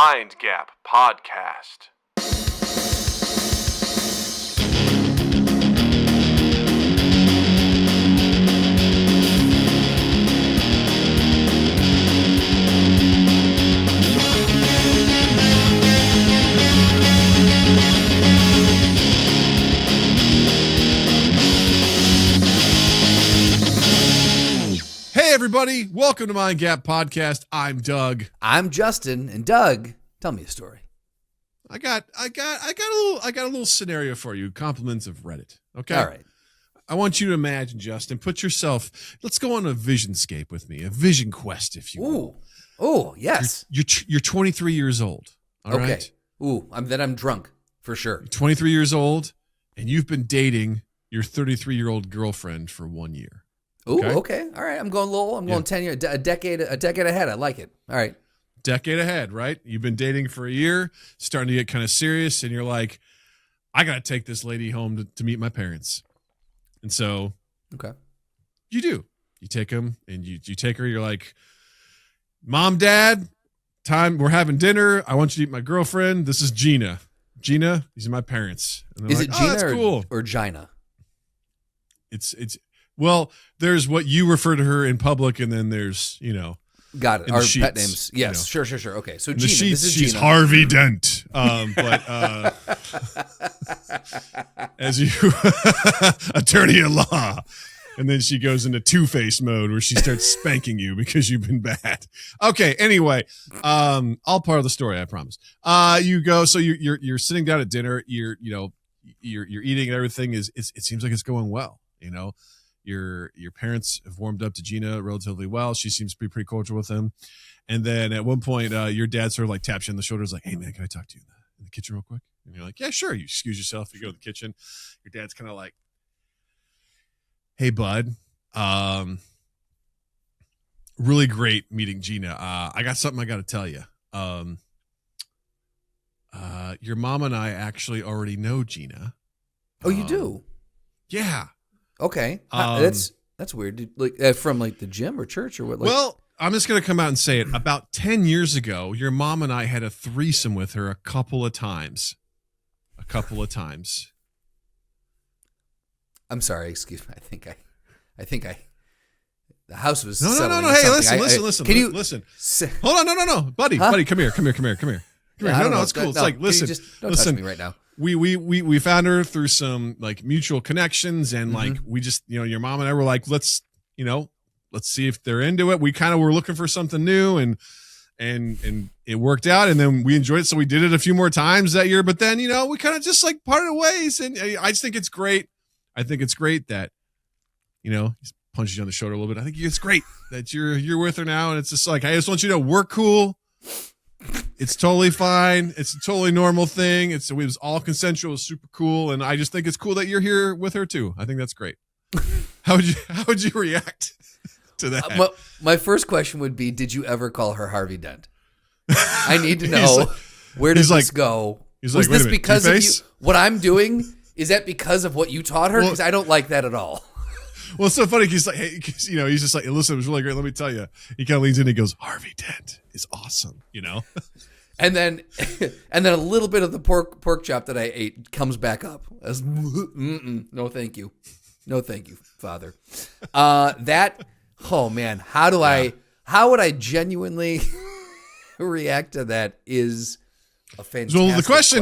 Mind Gap Podcast. Hey everybody, welcome to Mind Gap Podcast. I'm Doug. I'm Justin, and Doug, tell me a story. I got a little scenario for you. Compliments of Reddit. Okay. All right. I want you to imagine, Justin. Put yourself. Let's go on a visionscape with me, a vision quest, if you will. Oh, yes. You're 23 years old. All right. Ooh, I'm drunk for sure. You're 23 years old, and you've been dating your 33-year-old girlfriend for 1 year. Ooh, okay. All right. I'm going 10 years, a decade ahead. I like it. All right. Decade ahead, right? You've been dating for a year, starting to get kind of serious, and you're like, I got to take this lady home to meet my parents. And so okay, you do. You take them, and you take her. You're like, Mom, Dad, time. We're having dinner. I want you to meet my girlfriend. This is Gina. Gina, these are my parents. And is like, it Gina that's cool. or Gina? It's well, there's what you refer to her in public, and then there's, Got it. in Our the sheets, pet names. Yes, sure. Okay, so in Gina, the sheets, this is she's Gina. Harvey Dent. But as you attorney at law, and then she goes into Two-Face mode where she starts spanking you because you've been bad. Okay. Anyway, all part of the story, I promise. You go. So you're sitting down at dinner. You're eating, and everything is. It seems like it's going well. Your parents have warmed up to Gina relatively well. She seems to be pretty cordial with them. And then at one point, your dad sort of like taps you on the shoulders, like, "Hey man, can I talk to you in the kitchen real quick?" And you're like, "Yeah, sure." You excuse yourself. You go to the kitchen. Your dad's kind of like, "Hey bud, really great meeting Gina. I got something I got to tell you. Your mom and I actually already know Gina." Oh, you do? Yeah. Okay. That's weird. Like from like the gym or church or what? Well, I'm just going to come out and say it. About 10 years ago, your mom and I had a threesome with her a couple of times. I'm sorry. Excuse me. I think the house was No. settling Hey, something. listen. Can you listen? Hold on. No. Buddy, come here. No, it's cool. It's like, listen, don't touch me right now. We found her through some like mutual connections, and like we just, your mom and I were like, let's see if they're into it. We kind of were looking for something new, and it worked out, and then we enjoyed it, so we did it a few more times that year. But then we kind of just like parted ways, and I just think it's great. I think it's great that he's punched you on the shoulder a little bit. I think it's great that you're with her now, and it's just like, I just want you to know we're cool. It's totally fine. It's a totally normal thing. It was all consensual. It was super cool, and I just think it's cool that you're here with her too. I think that's great. How would you react to that? My first question would be, did you ever call her Harvey Dent? I need to know where did this go? Was this because of you? What I'm doing, is that because of what you taught her? Because I don't like that at all. Well, it's so funny because like, hey, he's just like, listen, it was really great. Let me tell you. He kind of leans in and he goes, Harvey Dent is awesome, And then a little bit of the pork chop that I ate comes back up. As, no, thank you, Father. Oh man, how would I genuinely react to that? Is a fantastic well,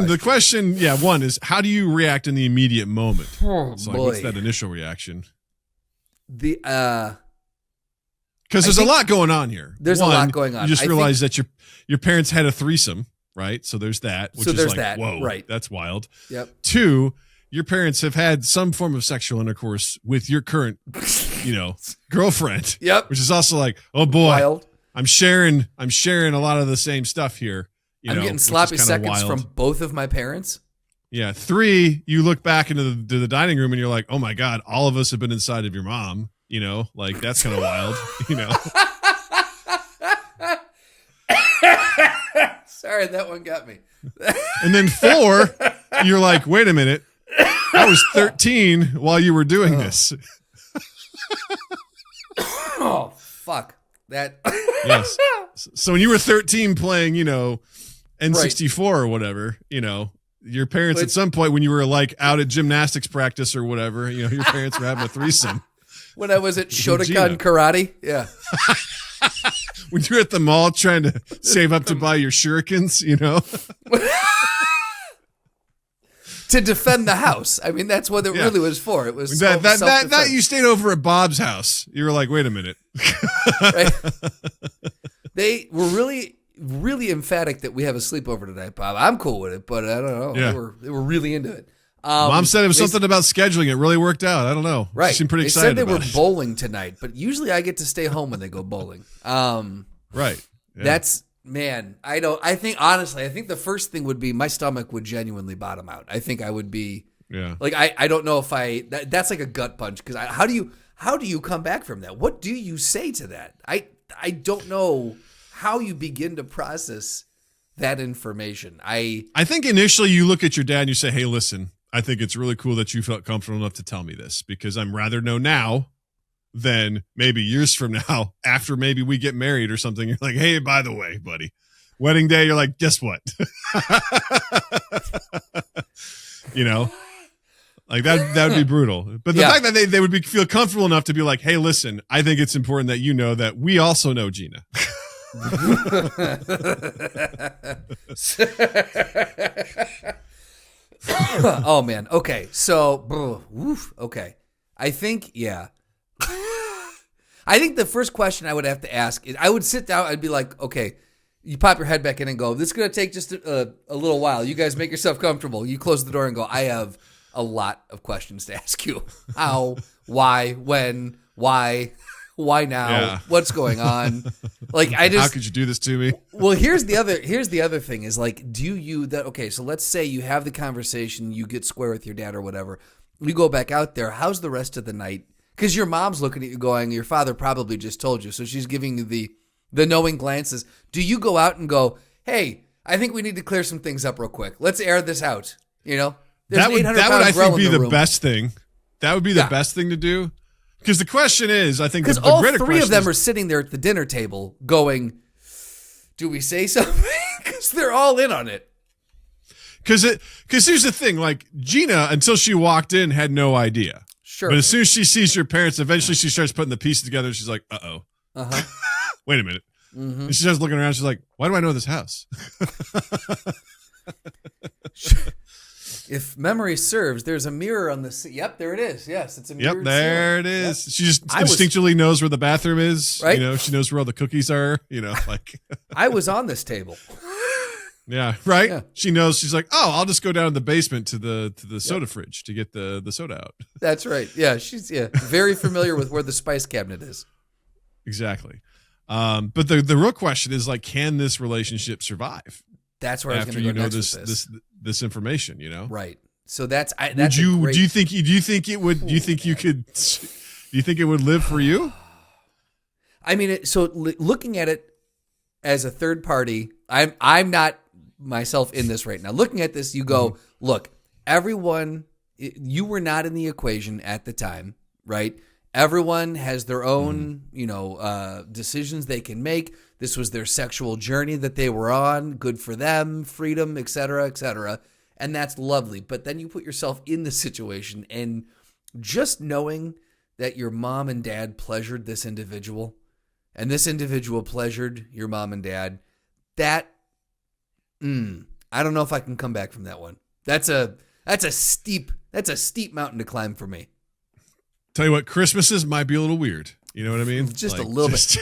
the question, yeah, one is, how do you react in the immediate moment? Oh, boy. What's that initial reaction? Because there's a lot going on here. There's a lot going on. You just realized that your parents had a threesome, right? So there's that, which is like, whoa, right? That's wild. Yep. 2, your parents have had some form of sexual intercourse with your current, girlfriend. Yep. Which is also like, oh boy, wild. I'm sharing a lot of the same stuff here. I'm getting sloppy seconds from both of my parents. Yeah. 3, you look back into the dining room and you're like, oh my God, all of us have been inside of your mom. Like that's kind of wild. Sorry, that one got me. And then 4, you're like, wait a minute, I was 13 while you were doing this. Oh fuck that. Yes. So when you were 13 playing, N64 or whatever, your parents at some point when you were like out at gymnastics practice or whatever, your parents were having a threesome. When I was at Shotokan Karate. Yeah. When you're at the mall trying to save up to buy your shurikens, To defend the house. I mean, that's what it really was for. It was that you stayed over at Bob's house. You were like, wait a minute. Right? They were really, really emphatic that we have a sleepover tonight, Bob. I'm cool with it, but I don't know. Yeah. They were really into it. Mom said it was something about scheduling. It really worked out. I don't know. Right. She seemed pretty excited They said they were about it. bowling tonight, but usually I get to stay home when they go bowling. Right. Yeah. That's, man, I think the first thing would be my stomach would genuinely bottom out. I think I would be, like, I don't know if that's like a gut punch, because how do you come back from that? What do you say to that? I don't know how you begin to process that information. I think initially you look at your dad and you say, hey, listen, I think it's really cool that you felt comfortable enough to tell me this, because I'm rather know now than maybe years from now, after maybe we get married or something. You're like, hey, by the way, buddy, wedding day, you're like, guess what? Like that would be brutal. But the fact that they would feel comfortable enough to be like, hey, listen, I think it's important that you know that we also know Gina. Oh man. Okay. So, okay. I think, I think the first question I would have to ask is, I would sit down, I'd be like, okay, you pop your head back in and go, this is going to take just a little while. You guys make yourself comfortable. You close the door and go, I have a lot of questions to ask you. How, why, when, why now? Yeah. What's going on? Like, how could you do this to me? Well, here's the other thing is, like, okay, so let's say you have the conversation, you get square with your dad or whatever. You go back out there. How's the rest of the night? Because your mom's looking at you going, your father probably just told you. So she's giving you the knowing glances. Do you go out and go, hey, I think we need to clear some things up real quick. Let's air this out. There's that would I think be the room. best thing. That would be the best thing to do. Because the question is, I think because the all greater three of question them are sitting there at the dinner table going, do we say something? Because they're all in on it. Because here's the thing, like Gina, until she walked in, had no idea. Sure. But as soon as she sees your parents, eventually she starts putting the pieces together. She's like, uh-oh. Uh-huh. Wait a minute. Mm-hmm. And she starts looking around. She's like, why do I know this house? If memory serves, there's a mirror on the Yep, there it is. Yes, it's a mirror. Yep, there ceiling. it is. Yep. She just instinctually knows where the bathroom is. Right. She knows where all the cookies are. Like. I was on this table. Yeah, right. Yeah. She knows. She's like, oh, I'll just go down in the basement to the soda fridge to get the soda out. That's right. Yeah, she's very familiar with where the spice cabinet is. Exactly. But the real question is, like, can this relationship survive? That's where after I was going to go next this, with this. this information, Right. So that's do you think it would? Do you think you could? Do you think it would live for you? I mean, looking at it as a third party, I'm not myself in this right now. Looking at this, you go, look, everyone, you were not in the equation at the time, right? Everyone has their own, decisions they can make. This was their sexual journey that they were on. Good for them, freedom, et cetera, and that's lovely. But then you put yourself in the situation, and just knowing that your mom and dad pleasured this individual, and this individual pleasured your mom and dad, that I don't know if I can come back from that one. That's a steep mountain to climb for me. Tell you what, Christmases might be a little weird. You know what I mean? Just a little bit.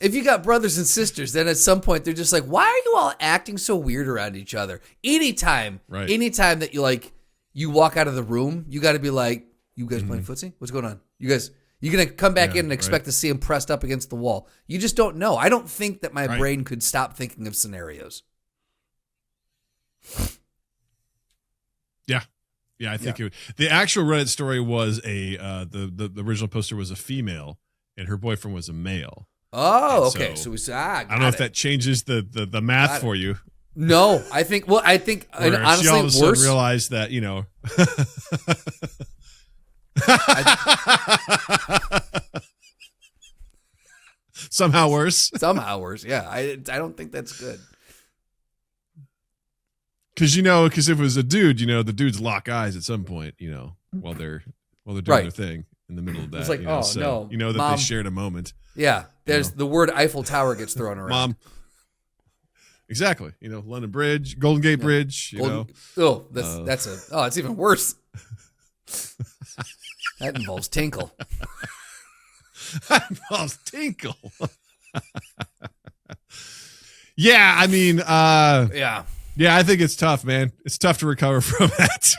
If you got brothers and sisters, then at some point they're just like, why are you all acting so weird around each other? Anytime that you walk out of the room, you got to be like, you guys playing footsie? What's going on? You going to come back in and expect to see him pressed up against the wall. You just don't know. I don't think that my brain could stop thinking of scenarios. Yeah, I think it would. The actual Reddit story was the original poster was a female and her boyfriend was a male. Oh, okay. So I don't know if that changes the math for you. No, I think honestly, she all of a sudden worse. realized that, somehow worse. Somehow worse. Yeah, I don't think that's good. because if it was a dude, the dudes lock eyes at some point, while they're doing Right. their thing in the middle of that. It's like, no, that Mom, they shared a moment. Yeah, there's the word Eiffel Tower gets thrown around. Mom. Exactly. London Bridge, Golden Gate Bridge. Oh, it's even worse. That involves tinkle. That involves tinkle. Yeah, I mean, yeah, I think it's tough, man. It's tough to recover from that.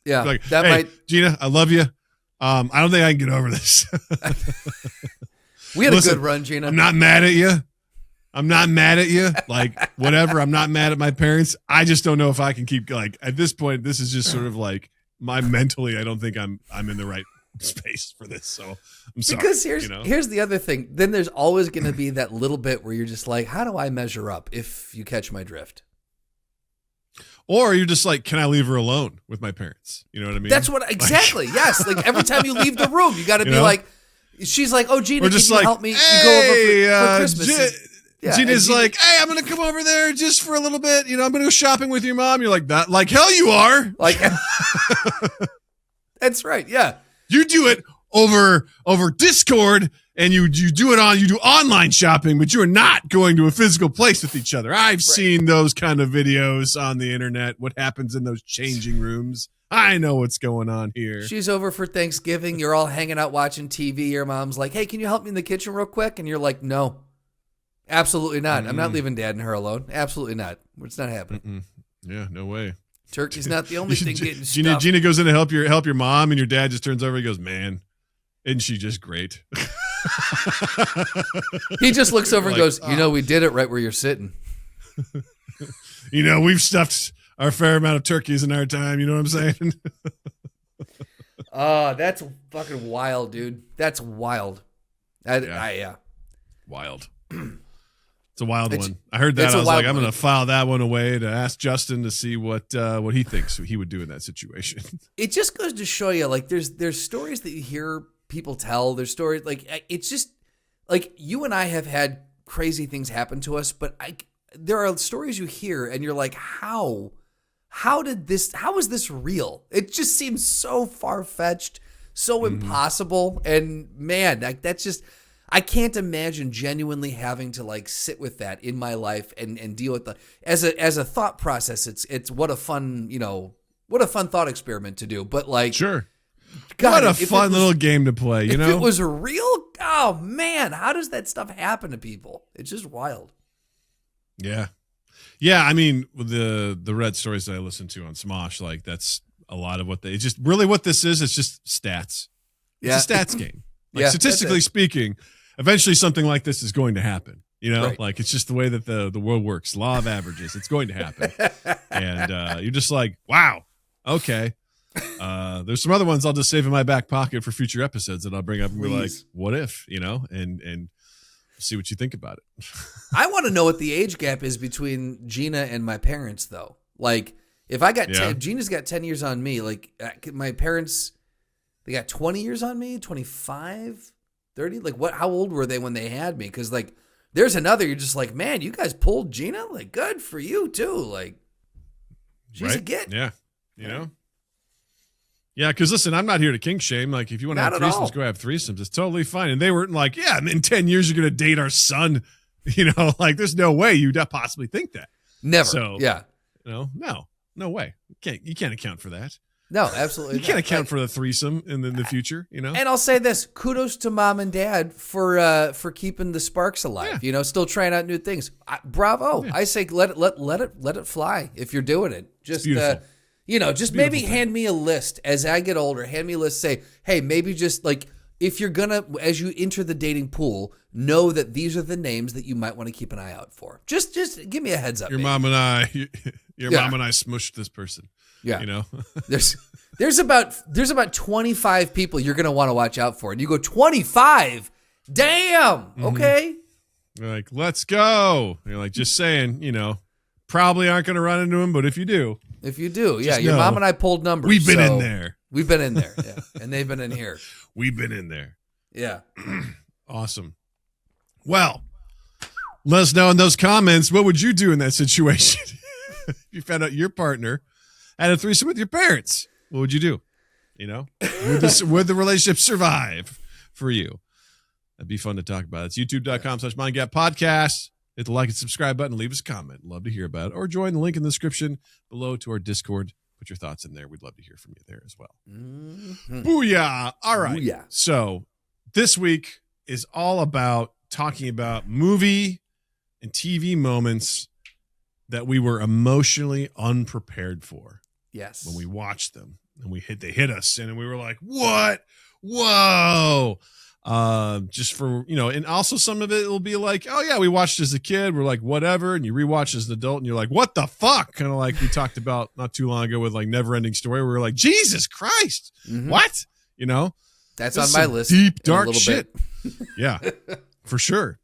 Yeah, like, that hey, might. Gina, I love you. I don't think I can get over this. We had a good run, Gina. I'm not mad at you. Like, whatever. I'm not mad at my parents. I just don't know if I can keep, like, at this point, this is just sort of like mentally, I don't think I'm in the right space for this. So I'm sorry. Because here's the other thing. Then there's always going to be that little bit where you're just like, how do I measure up, if you catch my drift? Or you're just like, can I leave her alone with my parents? You know what I mean? That's what, exactly. Yes. Like every time you leave the room, you got to be like, she's like, oh, Gina, can you help me? Hey, you go over for Christmas. Gina's like, hey, I'm going to come over there just for a little bit. I'm going to go shopping with your mom. You're like, that, like, hell you are. Like, that's right. Yeah. You do it over Discord, and you do online shopping, but you are not going to a physical place with each other. I've seen those kind of videos on the internet. What happens in those changing rooms? I know what's going on here. She's over for Thanksgiving. You're all hanging out watching TV. Your mom's like, hey, can you help me in the kitchen real quick? And you're like, no, absolutely not. I'm not leaving Dad and her alone. Absolutely not. It's not happening. Yeah, no way. Turkey's not the only thing getting stuffed. Gina goes in to help your mom, and your dad just turns over and goes, man, isn't she just great? He just looks over and goes, we did it right where you're sitting. We've stuffed our fair amount of turkeys in our time. You know what I'm saying? That's fucking wild, dude. That's wild. Wild. It's a wild one. I heard that. I was like, I'm going to file that one away to ask Justin to see what he thinks he would do in that situation. It just goes to show you, like, there's stories that you hear people tell. There's stories, like, it's just, like, you and I have had crazy things happen to us, but there are stories you hear, and you're like, how is this real? It just seems so far-fetched, so impossible, and, man, like, that's just... I can't imagine genuinely having to like sit with that in my life and deal with as a thought process. It's what a fun thought experiment to do. But like, sure, God, what a fun little game to play. If it was real, oh man, how does that stuff happen to people? It's just wild. Yeah. I mean, the Red stories that I listen to on Smosh, like that's a lot of what it's just really what this is. It's just stats. It's a stats game. Like statistically speaking, eventually something like this is going to happen. Like it's just the way that the world works. Law of averages. It's going to happen. And you're just like, wow, okay. There's some other ones I'll just save in my back pocket for future episodes that I'll bring up and be like, what if, and see what you think about it. I want to know what the age gap is between Gina and my parents, though. Like, if I got Gina's got 10 years on me, like my parents... They got 20 years on me, 25, 30. Like, how old were they when they had me? Because, like, there's another, you're just like, man, you guys pulled Gina? Like, good for you, too. Like, she's a get. Yeah. Yeah, because, listen, I'm not here to kink shame. Like, if you want to have threesomes, go have threesomes. It's totally fine. And they weren't like, yeah, in 10 years, you're going to date our son. Like, there's no way you'd possibly think that. Never. So, yeah. No way. You can't account for that. No, absolutely. You can't account for the threesome in the future, And I'll say this: kudos to mom and dad for keeping the sparks alive. Yeah. Still trying out new things. Bravo! Yeah. I say let it fly if you're doing it. Just just maybe hand me a list as I get older. Hand me a list. Say, hey, maybe just like if you're gonna as you enter the dating pool, know that these are the names that you might want to keep an eye out for. Just give me a heads up. Your mom and I smushed this person. Yeah. There's about 25 people you're going to want to watch out for. And you go, 25? Damn. Okay. You're like, let's go. You're like, just saying, probably aren't going to run into him, but if you do. Your mom and I pulled numbers. We've been in there. Yeah. And they've been in here. We've been in there. Yeah. Awesome. Well, let us know in those comments, what would you do in that situation? if you found out your partner had a threesome with your parents, what would you do? You know, would the relationship survive for you? That'd be fun to talk about. It's youtube.com/mindgappodcast. Hit the like and subscribe button. Leave us a comment. Love to hear about it. Or join the link in the description below to our Discord. Put your thoughts in there. We'd love to hear from you there as well. Mm-hmm. Booyah. All right. Booyah. So this week is all about talking about movie and TV moments that we were emotionally unprepared for. Yes. When we watched them and they hit us and we were like, what? Whoa. Just for, you know, and also some of it will be like, oh yeah, we watched as a kid. We're like, whatever. And you rewatch as an adult and you're like, what the fuck? Kind of like we talked about not too long ago with like Never Ending Story. We were like, Jesus Christ. Mm-hmm. What? You know, that's on my list. Deep, dark shit. Yeah, for sure.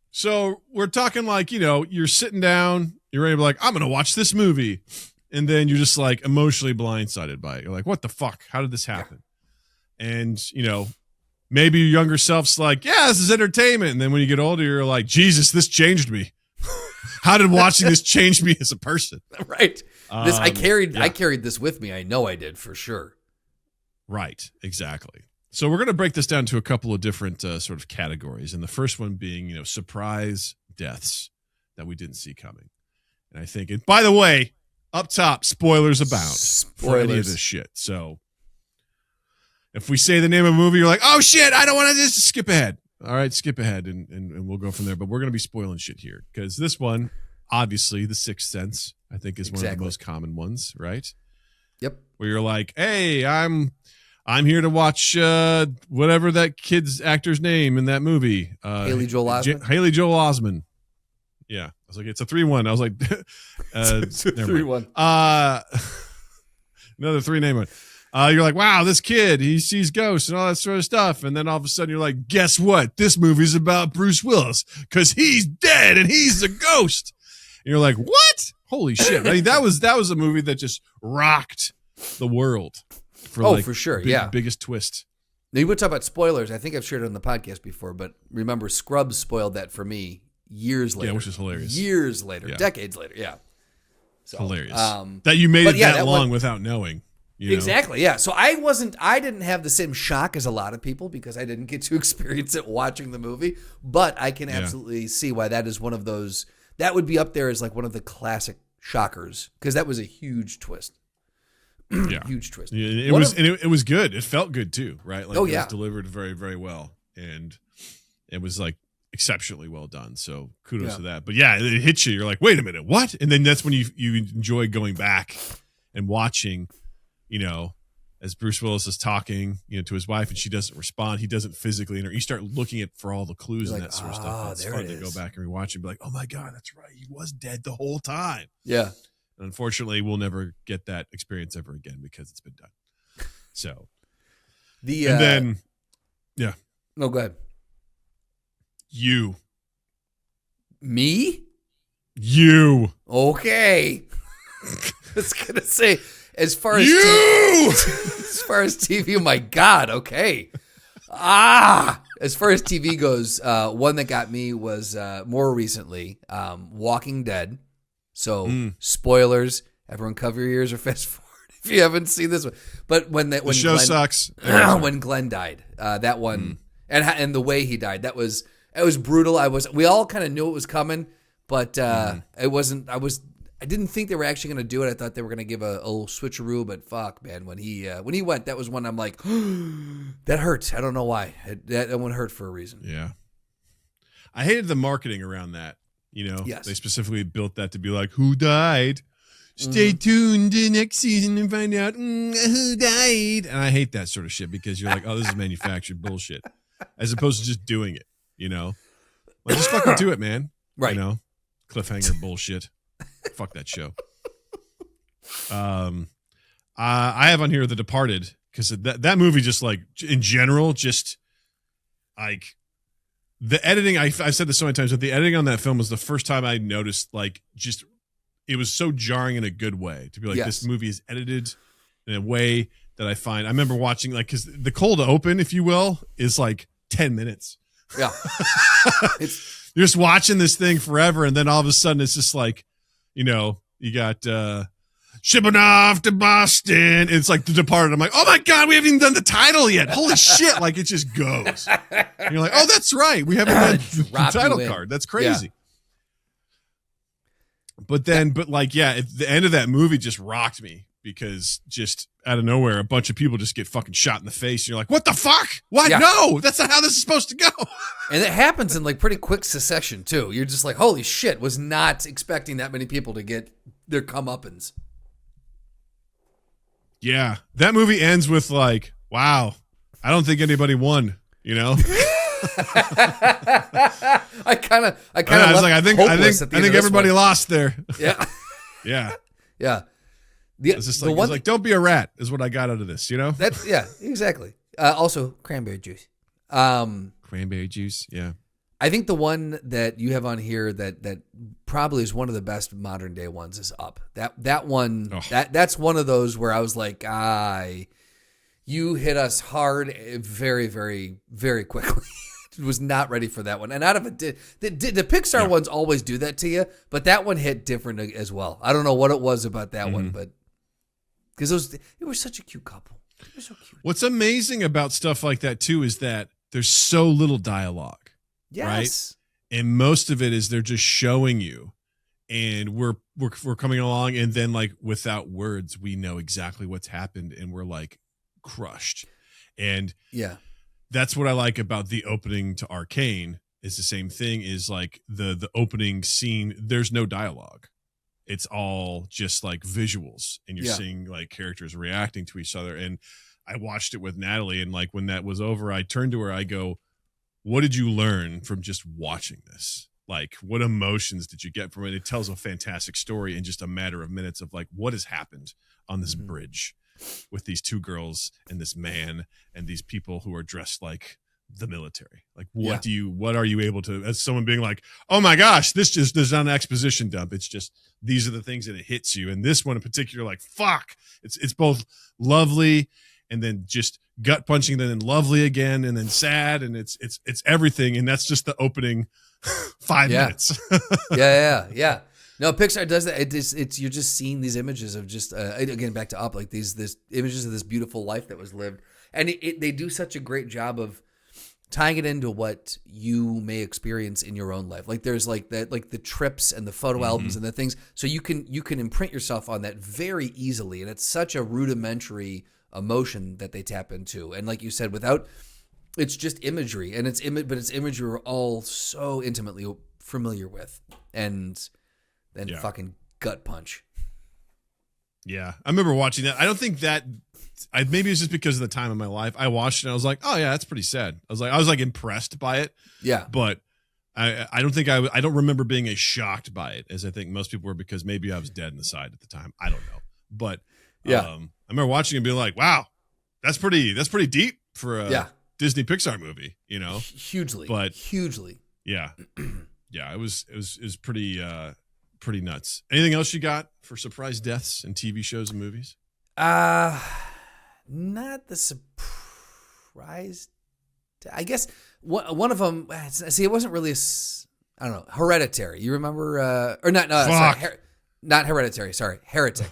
So we're talking like, you know, you're sitting down, you're ready to be like, I'm going to watch this movie. And then you're just like emotionally blindsided by it. You're like, what the fuck? How did this happen? Yeah. And, you know, maybe your younger self's like, yeah, this is entertainment. And then when you get older, you're like, Jesus, this changed me. How did watching this change me as a person? Right. I carried this with me. I know I did for sure. Right. Exactly. So we're going to break this down to a couple of different sort of categories. And the first one being, you know, surprise deaths that we didn't see coming. And I think, and by the way, up top, spoilers abound for any of this shit. So if we say the name of a movie, you're like, oh shit, I don't want to just skip ahead. All right, skip ahead and we'll go from there. But we're going to be spoiling shit here because this one, obviously, The Sixth Sense, I think is one of the most common ones, right? Yep. Where you're like, hey, I'm here to watch whatever that kid's actor's name in that movie. Haley Joel Osment. Haley Joel Osment. Yeah. I was like, it's a 3-1. I was like, it's a 3-1. Another 3-name one. You're like, wow, this kid, he sees ghosts and all that sort of stuff. And then all of a sudden you're like, guess what? This movie's about Bruce Willis because he's dead and he's a ghost. And you're like, what? Holy shit. I mean, that was a movie that just rocked the world. For sure. Biggest twist. Now, you would talk about spoilers. I think I've shared it on the podcast before, but remember, Scrubs spoiled that for me years later. Yeah, which is hilarious. Years later, decades later. Yeah. So, hilarious. That you made it that long without knowing. Exactly. Yeah. So I didn't have the same shock as a lot of people because I didn't get to experience it watching the movie, but I can absolutely see why that is one of those, that would be up there as like one of the classic shockers because that was a huge twist. Yeah. Huge twist. Yeah, it was good. It felt good too, right? Like it was delivered very, very well. And it was like exceptionally well done. So kudos to that. But yeah, it hits you. You're like, wait a minute, what? And then that's when you enjoy going back and watching, you know, as Bruce Willis is talking, you know, to his wife and she doesn't respond. He doesn't physically you start looking for all the clues and that sort of stuff. It's fun to go back and rewatch and be like, oh my God, that's right. He was dead the whole time. Yeah. And unfortunately, we'll never get that experience ever again because it's been done. So No, go ahead. Me? You. Okay. I was gonna say, as far as TV, oh my God, okay. As far as TV goes, one that got me was more recently, Walking Dead. So spoilers, everyone cover your ears or fast forward if you haven't seen this one. But when the show Glenn, sucks. When Glenn died, that one and the way he died, it was brutal. We all kind of knew it was coming, but it wasn't. I didn't think they were actually going to do it. I thought they were going to give a little switcheroo, but fuck, man, when he went, that was one I'm like, that hurts. I don't know why. That one hurt for a reason. Yeah, I hated the marketing around that. You know, they specifically built that to be like, who died? Stay tuned to next season and find out who died. And I hate that sort of shit because you're like, oh, this is manufactured bullshit, as opposed to just doing it. You know, like just fucking do it, man. Right? You know, cliffhanger bullshit. Fuck that show. I have on here The Departed because that movie just like in general just like. The editing, I've said this so many times, but the editing on that film was the first time I noticed, like, just, it was so jarring in a good way to be like, this movie is edited in a way that I remember watching, like, because the cold open, if you will, is like 10 minutes. Yeah. You're just watching this thing forever, and then all of a sudden it's just like, you know, You got shipping off to Boston. It's like The Departed. I'm like, oh my God, we haven't even done the title yet. Holy shit. Like it just goes. And you're like, oh, that's right. We haven't done the title card. That's crazy. Yeah. But at the end of that movie just rocked me because just out of nowhere, a bunch of people just get fucking shot in the face. And you're like, what the fuck? What? Yeah. No, that's not how this is supposed to go. And it happens in like pretty quick succession too. You're just like, holy shit, was not expecting that many people to get their comeuppance. Yeah. That movie ends with like, wow, I don't think anybody won, you know? I kind of was like, I think everybody lost there. Yeah. Yeah. Yeah. It's just like, don't be a rat is what I got out of this, you know? Yeah, exactly. Also, cranberry juice. Cranberry juice, yeah. I think the one that you have on here that probably is one of the best modern day ones is Up. That one, that's one of those where I was like, you hit us hard very, very, very quickly. Was not ready for that one. And out of it, the Pixar ones always do that to you, but that one hit different as well. I don't know what it was about that one, but because it was such a cute couple. They were so cute. What's amazing about stuff like that too is that there's so little dialogue. Yes. Right? And most of it is they're just showing you, and we're coming along, and then like without words, we know exactly what's happened, and we're like crushed. And that's what I like about the opening to Arcane. Is the same thing. Is like the opening scene. There's no dialogue. It's all just like visuals, and you're seeing like characters reacting to each other. And I watched it with Natalie, and like when that was over, I turned to her. I go, what did you learn from just watching this? Like, what emotions did you get from it? It tells a fantastic story in just a matter of minutes of like what has happened on this bridge with these two girls and this man and these people who are dressed like the military. Like, what are you able to, as someone being like, oh my gosh, there's not an exposition dump. It's just, these are the things that it hits you. And this one in particular, like, fuck, it's both lovely and then just gut punching, then lovely again, and then sad, and it's everything, and that's just the opening 5 minutes. yeah. No, Pixar does that. It's you're just seeing these images of just again back to Up, like this images of this beautiful life that was lived, and they do such a great job of tying it into what you may experience in your own life. Like there's like that, like the trips and the photo albums and the things, so you can imprint yourself on that very easily, and it's such a rudimentary emotion that they tap into. And like you said, it's just imagery, and but it's imagery we're all so intimately familiar with, and then fucking gut punch. Yeah, I remember watching that. I don't think that maybe it's just because of the time of my life. I watched it and I was like, oh yeah, that's pretty sad. I was like impressed by it. Yeah, but I don't think I don't remember being as shocked by it as I think most people were, because maybe I was dead in the side at the time. I don't know, but I remember watching it and being like, wow, that's pretty deep for a Disney Pixar movie, you know? Hugely. Yeah. Yeah, it was pretty nuts. Anything else you got for surprise deaths in TV shows and movies? Not the surprise. I guess one of them, see, it wasn't really I don't know, Hereditary. You remember or not not Hereditary, sorry, Heretic.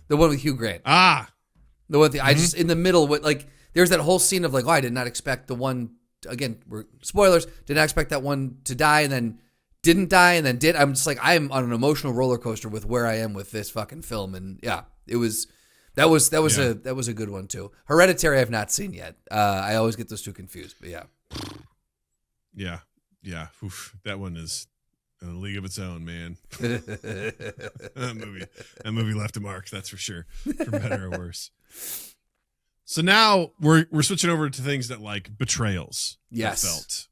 The one with Hugh Grant. The one with I just in the middle with like there's that whole scene of like, oh, I did not expect the one, again, we're spoilers, did not expect that one to die and then didn't die and then did. I'm just like, I am on an emotional roller coaster with where I am with this fucking film. And yeah, it was that was a good one too. Hereditary I've not seen yet. I always get those two confused, but yeah. Yeah. Oof, that one is in a league of its own, man. that movie left a mark, that's for sure, for better or worse. So now we're switching over to things that like Betrayals. Yes. Felt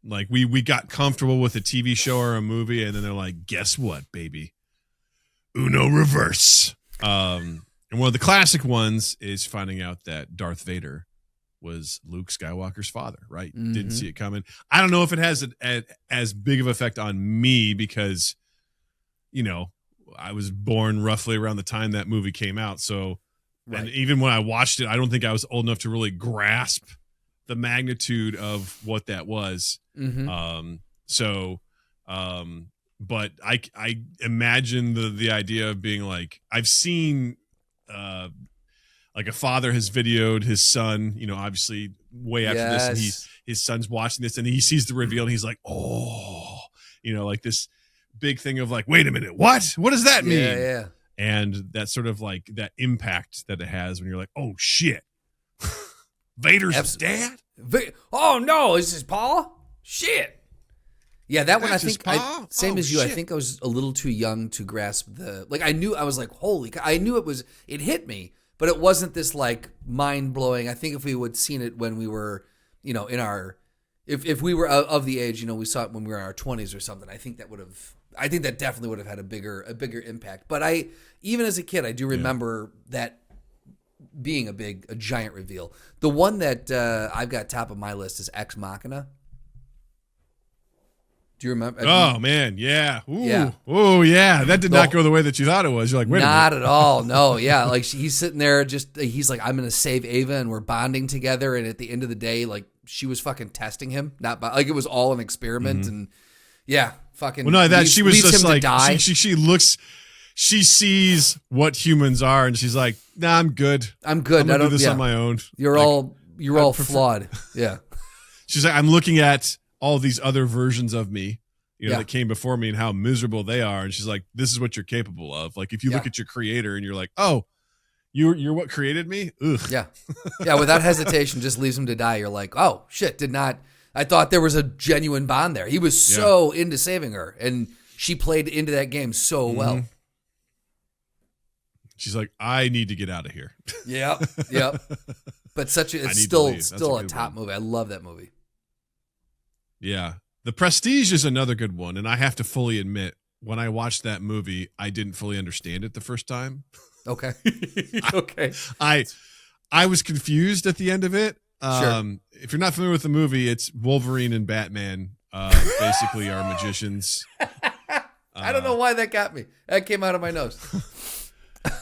like we got comfortable with a TV show or a movie, and then they're like, guess what, baby? Uno reverse. And one of the classic ones is finding out that Darth Vader was Luke Skywalker's father, right? Didn't see it coming. I don't know if it has as big of an effect on me because, you know, I was born roughly around the time that movie came out. So, and even when I watched it, I don't think I was old enough to really grasp the magnitude of what that was. but I imagine the idea of being like, I've seen like a father has videoed his son, you know, obviously way after this, and his son's watching this and he sees the reveal and he's like, oh, you know, like this big thing of like, wait a minute, what does that mean? Yeah. And that sort of like that impact that it has when you're like, oh shit, Vader's dad? Oh no, is this Paul? Shit. Yeah, that one I think same as you. Shit. I think I was a little too young to grasp I was like, holy, I knew it hit me, but it wasn't this like mind blowing. I think if we would seen it when we were, you know, if we were of the age, you know, we saw it when we were in our 20s or something, I think that definitely would have had a bigger impact. But even as a kid, I do remember that being a giant reveal. The one that I've got top of my list is Ex Machina. Do you remember? Oh man, yeah. Ooh. Yeah. Oh yeah. That did not go the way that you thought it was. You're like, wait a minute. Not at all. No. Yeah. Like he's sitting there he's like, I'm going to save Ava and we're bonding together. And at the end of the day, like she was fucking testing him. Like it was all an experiment. And yeah, fucking. Well, no, that she was just like, she looks, she sees what humans are and she's like, nah, I'm good. I'm good. I'm gonna do this on my own. You're all flawed. Yeah. She's like, I'm looking at all these other versions of me, you know, that came before me and how miserable they are. And she's like, this is what you're capable of. Like, if you look at your creator and you're like, oh, you're what created me. Ugh. Yeah. Yeah. Without hesitation, just leaves him to die. You're like, oh shit, I thought there was a genuine bond there. He was so into saving her and she played into that game so well. She's like, I need to get out of here. Yep. But it's still a top movie. I love that movie. Yeah. The Prestige is another good one. And I have to fully admit, when I watched that movie, I didn't fully understand it the first time. Okay. Okay. I was confused at the end of it. Sure. If you're not familiar with the movie, it's Wolverine and Batman basically are magicians. I don't know why that got me. That came out of my nose.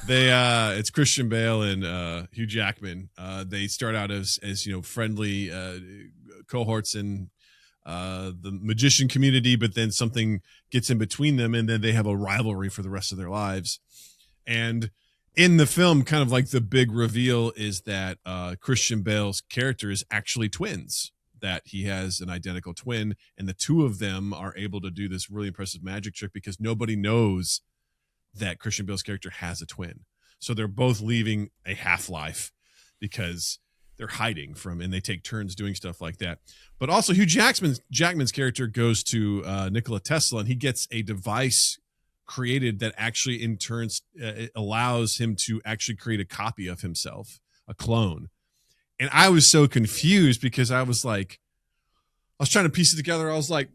It's Christian Bale and Hugh Jackman. They start out as you know, friendly cohorts in the magician community, but then something gets in between them and then they have a rivalry for the rest of their lives. And in the film, kind of like the big reveal is that Christian Bale's character is actually twins, that he has an identical twin, and the two of them are able to do this really impressive magic trick because nobody knows that Christian Bale's character has a twin. So they're both leaving a half-life because they're hiding from, and they take turns doing stuff like that. But also Hugh Jackman's character goes to Nikola Tesla, and he gets a device created that actually in turns allows him to actually create a copy of himself, a clone. And I was so confused because I was trying to piece it together. I was like,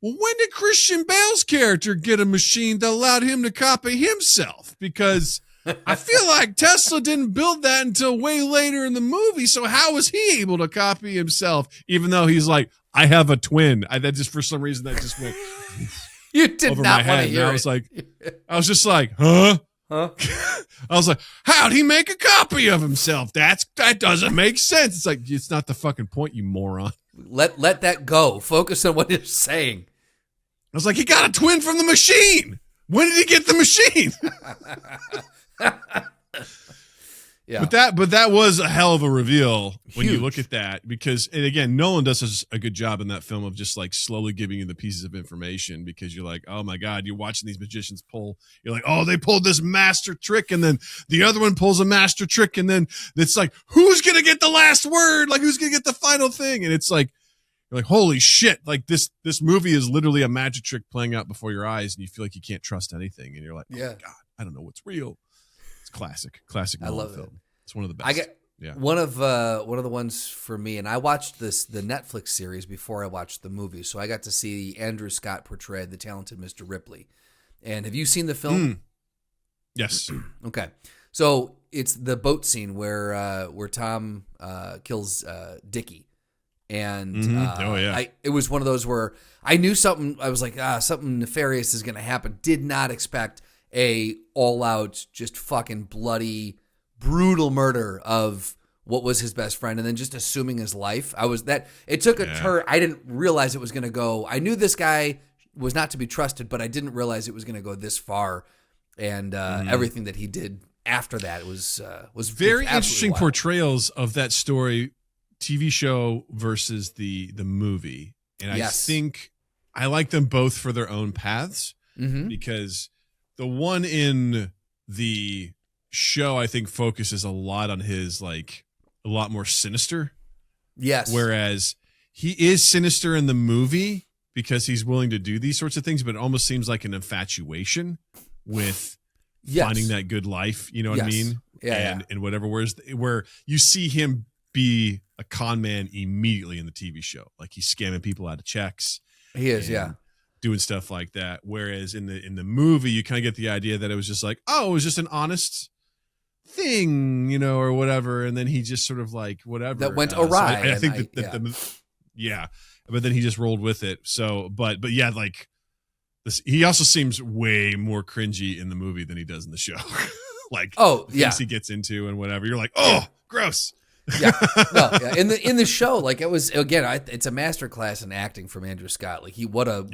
well, when did Christian Bale's character get a machine that allowed him to copy himself? Because I feel like Tesla didn't build that until way later in the movie. So how was he able to copy himself, even though he's like, I have a twin? That just, for some reason, that just went you did over not my head. want to hear And I was just like, huh? I was like, how'd he make a copy of himself? That doesn't make sense. It's like, it's not the fucking point, you moron. Let that go. Focus on what you're saying. I was like, he got a twin from the machine. When did he get the machine? Yeah. But that was a hell of a reveal when you look at that, because, and again, Nolan does a good job in that film of just like slowly giving you the pieces of information, because you're like, oh my God, you're watching these magicians pull. You're like, oh, they pulled this master trick, and then the other one pulls a master trick, and then it's like, who's gonna get the last word? Like, who's gonna get the final thing? And it's like, you're like, holy shit! Like this movie is literally a magic trick playing out before your eyes, and you feel like you can't trust anything, and you're like, oh my God, I don't know what's real. Classic I love film. it. It's one of the best. One of the ones for me, and I watched the Netflix series before I watched the movie, so I got to see Andrew Scott portray the talented Mr. Ripley. And have you seen the film? Yes. Okay, so it's the boat scene where Tom kills Dickie, and it was one of those where I knew something. I was like, something nefarious is going to happen. Did not expect a all-out, just fucking bloody, brutal murder of what was his best friend, and then just assuming his life. It took a turn. I didn't realize it was going to go. I knew this guy was not to be trusted, but I didn't realize it was going to go this far, and everything that he did after that was very absolutely interesting wild. portrayals of that story, TV show versus the movie. And Yes. I think I like them both for their own paths, because the one in the show, I think, focuses a lot on his, like, a lot more sinister. Yes. Whereas he is sinister in the movie because he's willing to do these sorts of things, but it almost seems like an infatuation with finding that good life. You know what I mean? Yeah. And whatever, where you see him be a con man immediately in the TV show. Like, he's scamming people out of checks. He is, doing stuff like that. Whereas in the movie, you kind of get the idea that it was just like, oh, it was just an honest thing, you know, or whatever. And then he just sort of like, whatever. That went awry. So I think but then he just rolled with it. So, but yeah, like this, he also seems way more cringy in the movie than he does in the show. Like, things he gets into and whatever. You're like, oh, gross. In the show, like, it was, again, it's a masterclass in acting from Andrew Scott. Like, what a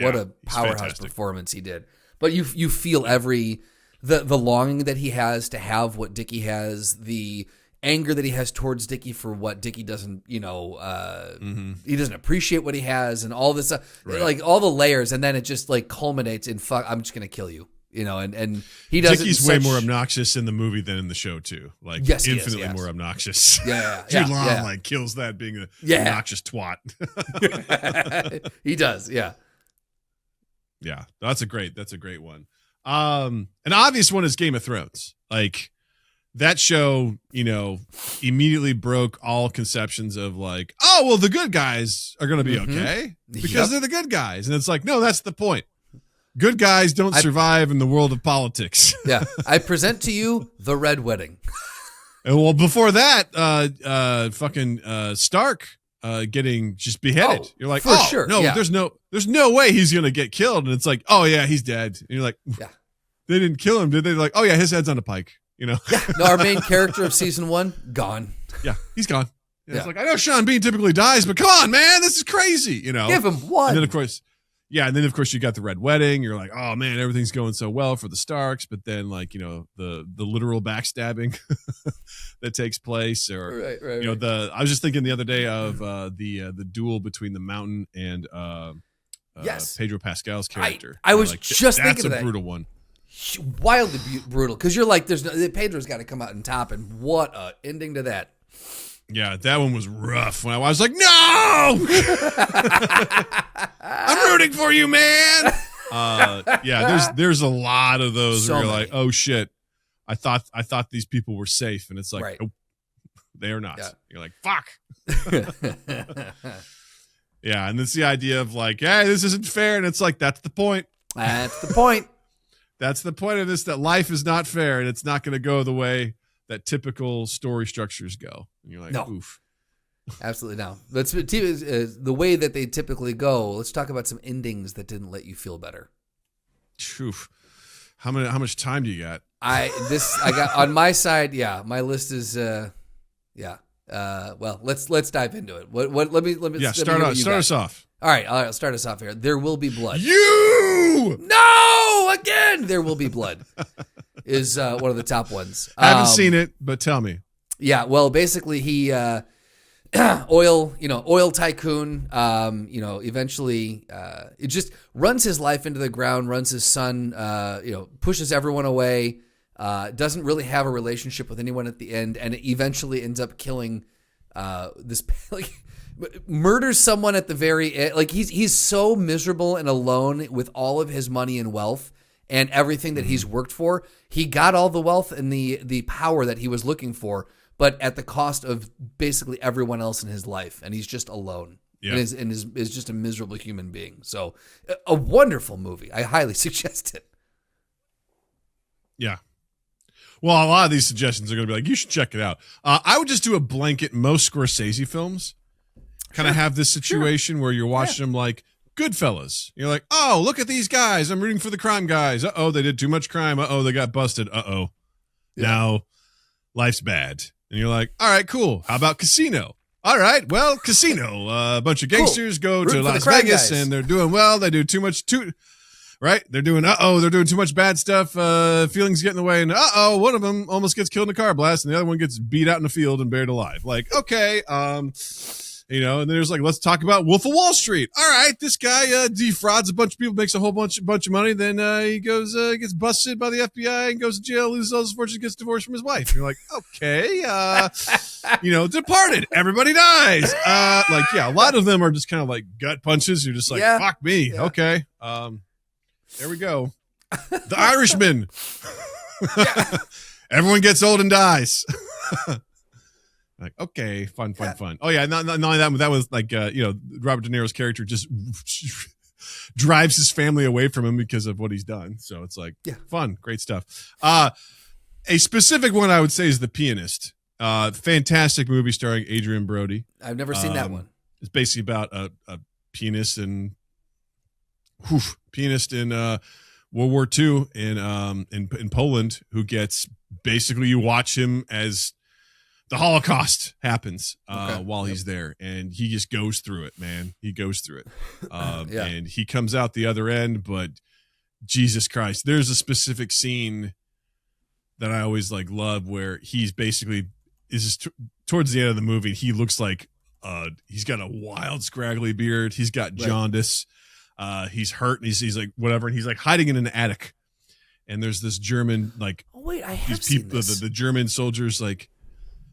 powerhouse fantastic performance he did. But you feel the longing that he has to have what Dickie has, the anger that he has towards Dickie for what Dickie doesn't, he doesn't appreciate what he has, and all this stuff, like all the layers, and then it just like culminates in I'm just gonna kill you. You know, and he does. Dickie's way more obnoxious in the movie than in the show too. Like, infinitely more obnoxious. Jude Law like kills that being an obnoxious twat. He does. Yeah. That's a great one. An obvious one is Game of Thrones. Like, that show, you know, immediately broke all conceptions of like, oh, well, the good guys are going to be okay because they're the good guys, and it's like, no, that's the point. Good guys don't survive in the world of politics. I present to you the Red Wedding. And well, before that, fucking Stark getting just beheaded. You're like, sure. No, there's no way he's gonna get killed. And it's like, oh yeah, he's dead. And you're like, they didn't kill him, did they? They're like, oh yeah, his head's on a pike. You know? No, our main character of season 1 gone. Yeah, he's gone. It's like, I know Sean Bean typically dies, but come on, man, this is crazy. You know, give him one. And then of course, you got the Red Wedding. You're like, oh man, everything's going so well for the Starks. But then, like, you know, the literal backstabbing that takes place, or you know, I was just thinking the other day of the duel between the Mountain and Pedro Pascal's character. I was like, just thinking of that. That's a brutal one. Wildly brutal, because you're like, Pedro's got to come out on top, and what a ending to that. Yeah, that one was rough. When I was like, no, I'm rooting for you, man. There's a lot of those where you're like, oh shit, I thought these people were safe, and it's like, nope, they are not. Yeah. You're like, fuck. Yeah, and it's the idea of like, hey, this isn't fair, and it's like, that's the point. That's the point. That's the point of this, that life is not fair, and it's not going to go the way that typical story structures go. And you're like, no. Oof. Absolutely no. That's the way that they typically go. Let's talk about some endings that didn't let you feel better. Oof. How much time do you got? I got on my side. Yeah, my list is well, let's dive into it. Let me start us off. All right, I'll start us off here. There Will Be Blood. No, again. There Will Be Blood is one of the top ones. I haven't seen it, but tell me. Yeah, well, basically he oil tycoon, eventually it just runs his life into the ground, runs his son, pushes everyone away, doesn't really have a relationship with anyone at the end, and eventually ends up killing this murders someone at the very end. Like, he's so miserable and alone with all of his money and wealth and everything that he's worked for. He got all the wealth and the power that he was looking for, but at the cost of basically everyone else in his life, and he's just alone. Yeah. And is just a miserable human being. So, a wonderful movie. I highly suggest it. Yeah. Well, a lot of these suggestions are going to be like, you should check it out. I would just do a blanket. Most Scorsese films kind of have this situation where you're watching them like Goodfellas. You're like, oh, look at these guys. I'm rooting for the crime guys. Uh-oh, they did too much crime. Uh-oh, they got busted. Uh-oh. Yeah. Now, life's bad. And you're like, all right, cool. How about Casino? all right, well, casino. A bunch of gangsters go Rooting to for the Las crime Vegas, guys. and they're doing well. They do too much, right? They're doing too much bad stuff. Feelings get in the way, and one of them almost gets killed in a car blast, and the other one gets beat out in the field and buried alive. Like, okay, and then there's like, let's talk about Wolf of Wall Street. All right, this guy defrauds a bunch of people, makes a whole bunch of money. Then he goes, gets busted by the FBI and goes to jail, loses all his fortune, gets divorced from his wife. And you're like, okay, Departed. Everybody dies. A lot of them are just kind of like gut punches. You're just like, fuck me. Yeah. Okay. There we go. The Irishman. Everyone gets old and dies. Like, okay, fun. Oh yeah, not only that was like Robert De Niro's character just drives his family away from him because of what he's done. So it's like, fun, great stuff. A specific one I would say is The Pianist. Fantastic movie starring Adrian Brody. I've never seen that one. It's basically about a pianist in World War II in Poland who gets, basically you watch him as the Holocaust happens while he's there, and he just goes through it, man. He goes through it. And he comes out the other end, but Jesus Christ, there's a specific scene that I always like love where he's basically towards the end of the movie, he looks like he's got a wild scraggly beard. He's got jaundice. He's hurt, and he's like whatever, and he's like hiding in an attic. And there's this German like I have seen this. The German soldiers like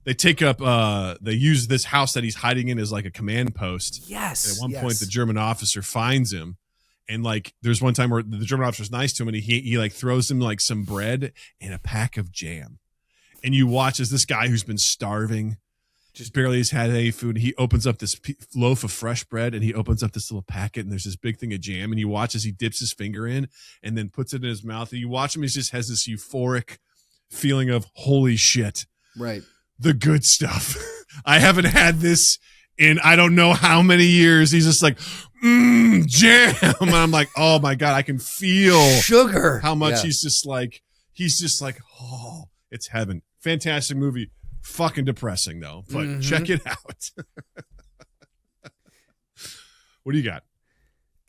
they take up they use this house that he's hiding in as like a command post. Yes. And at one point the German officer finds him, and like there's one time where the German officer's nice to him, and he like throws him like some bread and a pack of jam. And you watch as this guy who's been starving, just barely has had any food, he opens up this loaf of fresh bread, and he opens up this little packet, and there's this big thing of jam, and you watch as he dips his finger in and then puts it in his mouth, and you watch him, he just has this euphoric feeling of holy shit. Right. The good stuff. I haven't had this in I don't know how many years. He's just like, jam. And I'm like, oh my God, I can feel sugar. How much he's just like, oh, it's heaven. Fantastic movie. Fucking depressing though, but check it out. What do you got?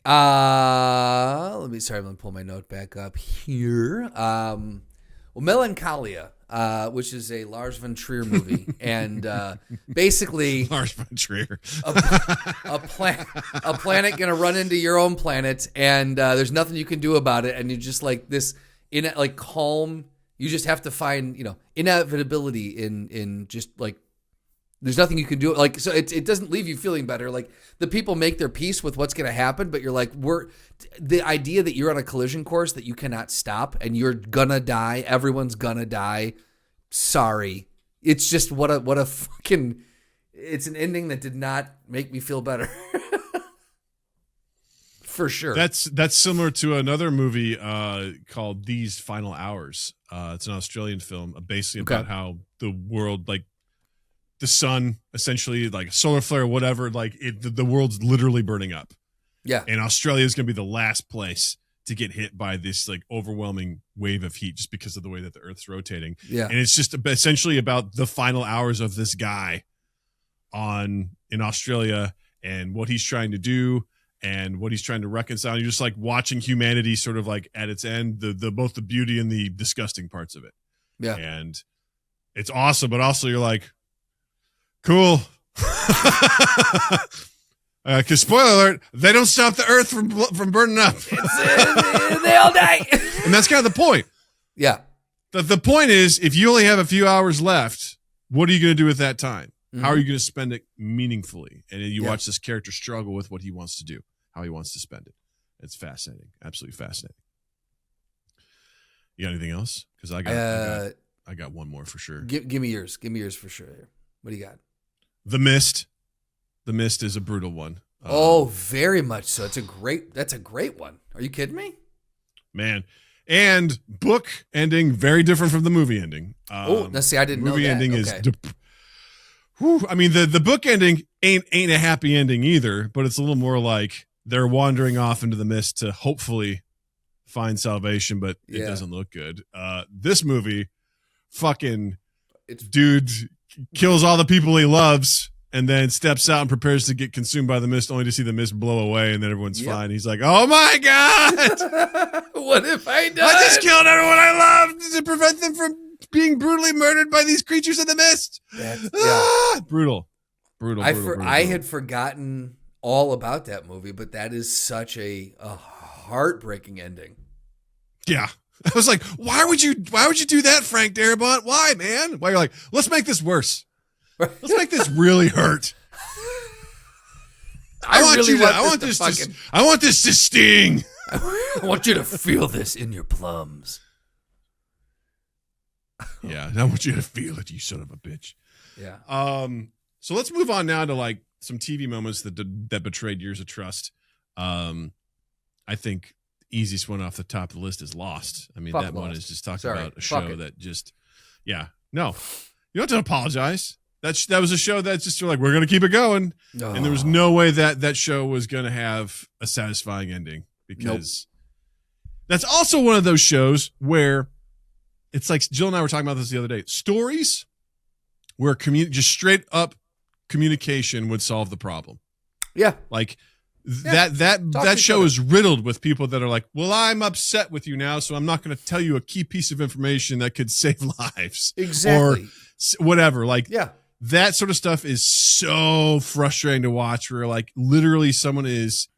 I'm gonna pull my note back up here. Melancholia, which is a Lars von Trier movie, and basically Lars von Trier, a planet gonna run into your own planet, and there's nothing you can do about it, and you're just like this calm. You just have to find inevitability in just like there's nothing you can do. Like, so it doesn't leave you feeling better. Like the people make their peace with what's going to happen, but you're like, the idea that you're on a collision course that you cannot stop and you're gonna die. Everyone's gonna die. Sorry. It's just what a fucking, it's an ending that did not make me feel better. For sure. That's similar to another movie called These Final Hours. It's an Australian film basically about how the world, like the sun, essentially like a solar flare, whatever, like the world's literally burning up. Yeah. And Australia is going to be the last place to get hit by this like overwhelming wave of heat just because of the way that the Earth's rotating. Yeah. And it's just essentially about the final hours of this guy in Australia and what he's trying to do and what he's trying to reconcile. You're just like watching humanity sort of like at its end, the both the beauty and the disgusting parts of it. Yeah. And it's awesome, but also you're like, cool. Because spoiler alert, they don't stop the Earth from burning up. They all die. And that's kind of the point. Yeah. The point is, if you only have a few hours left, what are you going to do with that time? Mm-hmm. How are you going to spend it meaningfully? And then you watch this character struggle with what he wants to do, how he wants to spend it. It's fascinating. Absolutely fascinating. You got anything else? Because I got one more for sure. Give me yours. Give me yours for sure. What do you got? The Mist. The Mist is a brutal one. Very much so. That's a great one. Are you kidding me? Man. And book ending, very different from the movie ending. Let's see, I didn't know that. Movie ending is... I mean, the book ending ain't a happy ending either, but it's a little more like they're wandering off into the mist to hopefully find salvation, but it doesn't look good. This movie, dude kills all the people he loves and then steps out and prepares to get consumed by the mist, only to see the mist blow away, and then everyone's fine. He's like, "Oh my god, what have I done? I just killed everyone I loved to prevent them from being brutally murdered by these creatures in the mist." Brutal. I had forgotten all about that movie, but that is such a heartbreaking ending. Yeah. I was like, why would you do that, Frank Darabont? Why, man? Why you're like, let's make this worse. Let's make this really hurt. I want this to sting. I want you to feel this in your plums. Yeah, I want you to feel it, you son of a bitch. Yeah. So let's move on now to like some TV moments that betrayed years of trust. I think easiest one off the top of the list is Lost. I mean, that one is just talking about a show that just, no, you don't have to apologize. That was a show that's just like, we're going to keep it going. And there was no way that show was going to have a satisfying ending, because that's also one of those shows where it's like Jill and I were talking about this the other day. Stories where just straight up communication would solve the problem. Yeah. Like that show is riddled with people that are like, well, I'm upset with you now, so I'm not going to tell you a key piece of information that could save lives. Exactly. Or whatever. Like, yeah. That sort of stuff is so frustrating to watch, where like literally someone is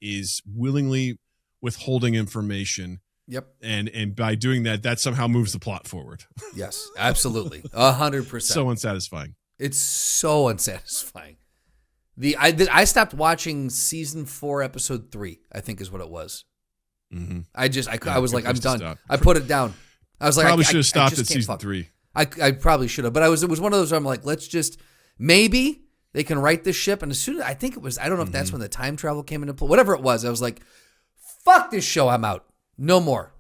willingly withholding information. Yep. And by doing that somehow moves the plot forward. Yes, absolutely. 100%. So unsatisfying. It's so unsatisfying. I stopped watching season 4, episode 3, I think is what it was. Mm-hmm. I was like, I'm done. I put it down. I was like, probably should have stopped at season 3. I probably should have, but it was one of those where I'm like, let's just, maybe they can right this ship. And as soon as, I think it was, I don't know if that's when the time travel came into play, whatever it was, I was like, fuck this show, I'm out. No more.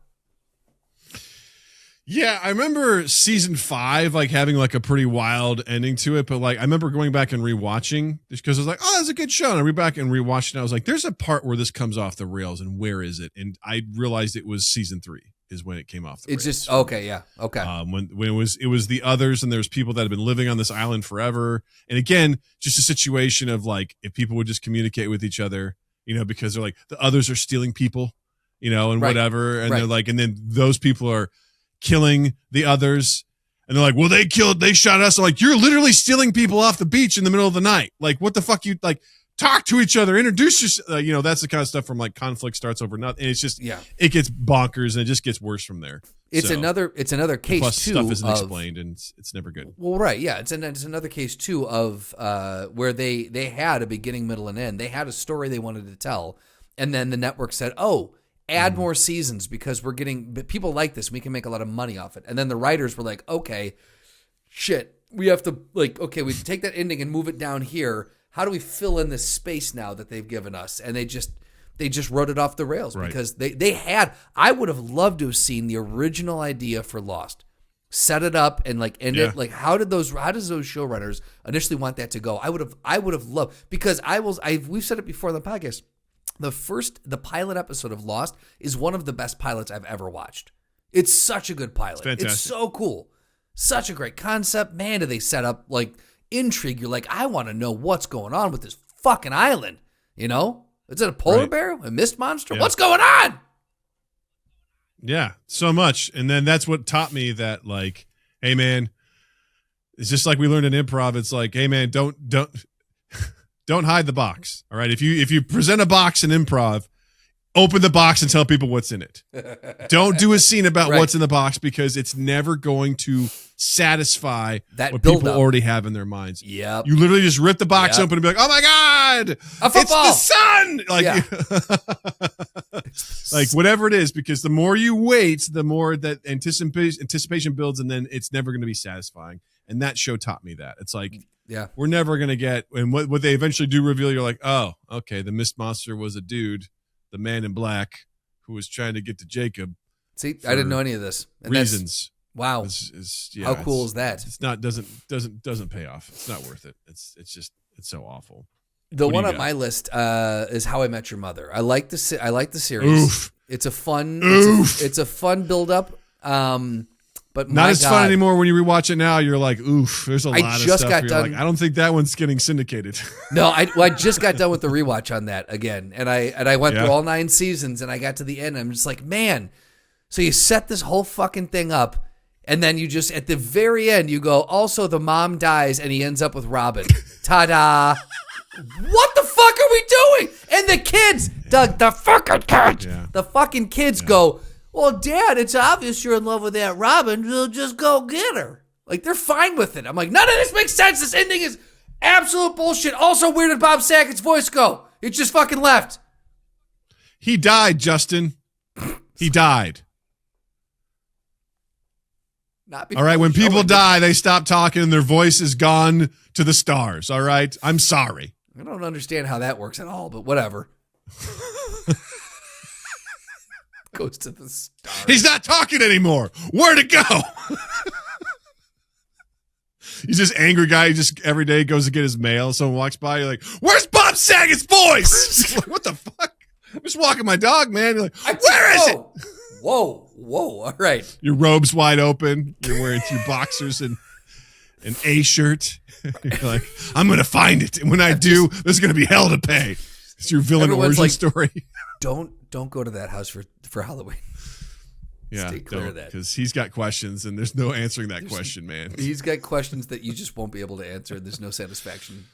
Yeah, I remember season 5 like having like a pretty wild ending to it, but like I remember going back and rewatching just because I was like, oh, that's a good show. And I went back and rewatched it. And I was like, there's a part where this comes off the rails, and where is it? And I realized it was season 3 is when it came off the rails. It's just okay, yeah, okay. When it was the others, and there's people that have been living on this island forever. And again, just a situation of like, if people would just communicate with each other, because they're like, the others are stealing people, and whatever, and they're like, and then those people are killing the others, and they're like, well, they shot us. I'm like, you're literally stealing people off the beach in the middle of the night. Like, what the fuck? You like, talk to each other, introduce yourself. That's the kind of stuff from like conflict starts over nothing, and it's just it gets bonkers, and it just gets worse from there. It's another case plus too. Stuff isn't explained, and it's never good. Well, right, yeah, it's another case too of where they had a beginning, middle, and end. They had a story they wanted to tell, and then the network said, "Oh, add more seasons because we're getting people like this. We can make a lot of money off it." And then the writers were like, "Okay, shit, we have to we take that ending and move it down here. How do we fill in this space now that they've given us?" And they just wrote it off the rails because they had. I would have loved to have seen the original idea for Lost, set it up and end it. Like, how does those showrunners initially want that to go? I would have loved, because we've said it before on the podcast. The pilot episode of Lost is one of the best pilots I've ever watched. It's such a good pilot. It's so cool. Such a great concept. Man, do they set up intrigue. You're like, I want to know what's going on with this fucking island. Is it a polar bear? A mist monster? Yeah. What's going on? Yeah, so much. And then that's what taught me that, hey man, it's just like we learned in improv. It's like, hey man, don't hide the box. All right. If you present a box in improv, open the box and tell people what's in it. Don't do a scene about what's in the box, because it's never going to satisfy what people already have in their minds. Yep. You literally just rip the box open and be like, oh my God, it's the sun. Whatever it is, because the more you wait, the more that anticipation builds, and then it's never going to be satisfying. And that show taught me that. It's like, we're never going to get, and what they eventually do reveal, you're like, oh, okay, the mist monster was a dude, the man in black, who was trying to get to Jacob. See, I didn't know any of this. And reasons. Wow. How cool is that? It's not, doesn't pay off. It's not worth it. It's so awful. The one on my list is How I Met Your Mother. I like the series. Oof. It's a fun, it's a fun build up. But not as fun anymore when you rewatch it now. You're like, oof, there's a lot of just stuff. got You're done. like, I don't think that one's getting syndicated. No, I just got done with the rewatch on that again, and I went through all 9 seasons, and I got to the end. And I'm just like, man. So you set this whole fucking thing up, and then you just at the very end you go, also the mom dies, and he ends up with Robin. Ta-da! What the fuck are we doing? And the kids, Doug, the fucking kids, the fucking kids go, well, Dad, it's obvious you're in love with that Robin. We'll just go get her. Like, they're fine with it. I'm like, none of this makes sense. This ending is absolute bullshit. Also, where did Bob Saget's voice go? It just fucking left. He died, Justin. He died. All right, when people die, they stop talking and their voice is gone to the stars. All right? I'm sorry. I don't understand how that works at all, but whatever. Goes to the stars. He's not talking anymore. Where'd it go? He's this angry guy. He just every day goes to get his mail. Someone walks by. You're like, where's Bob Saget's voice? Like, what the fuck? I'm just walking my dog, man. You're like, where is it? Whoa. All right. Your robe's wide open. You're wearing 2 boxers and an A shirt. You're like, I'm going to find it. And when I do, there's going to be hell to pay. It's your villain origin story. Don't go to that house for Halloween. Yeah, Stay clear of that. Because he's got questions and there's no answering that question, man. He's got questions that you just won't be able to answer. There's no satisfaction.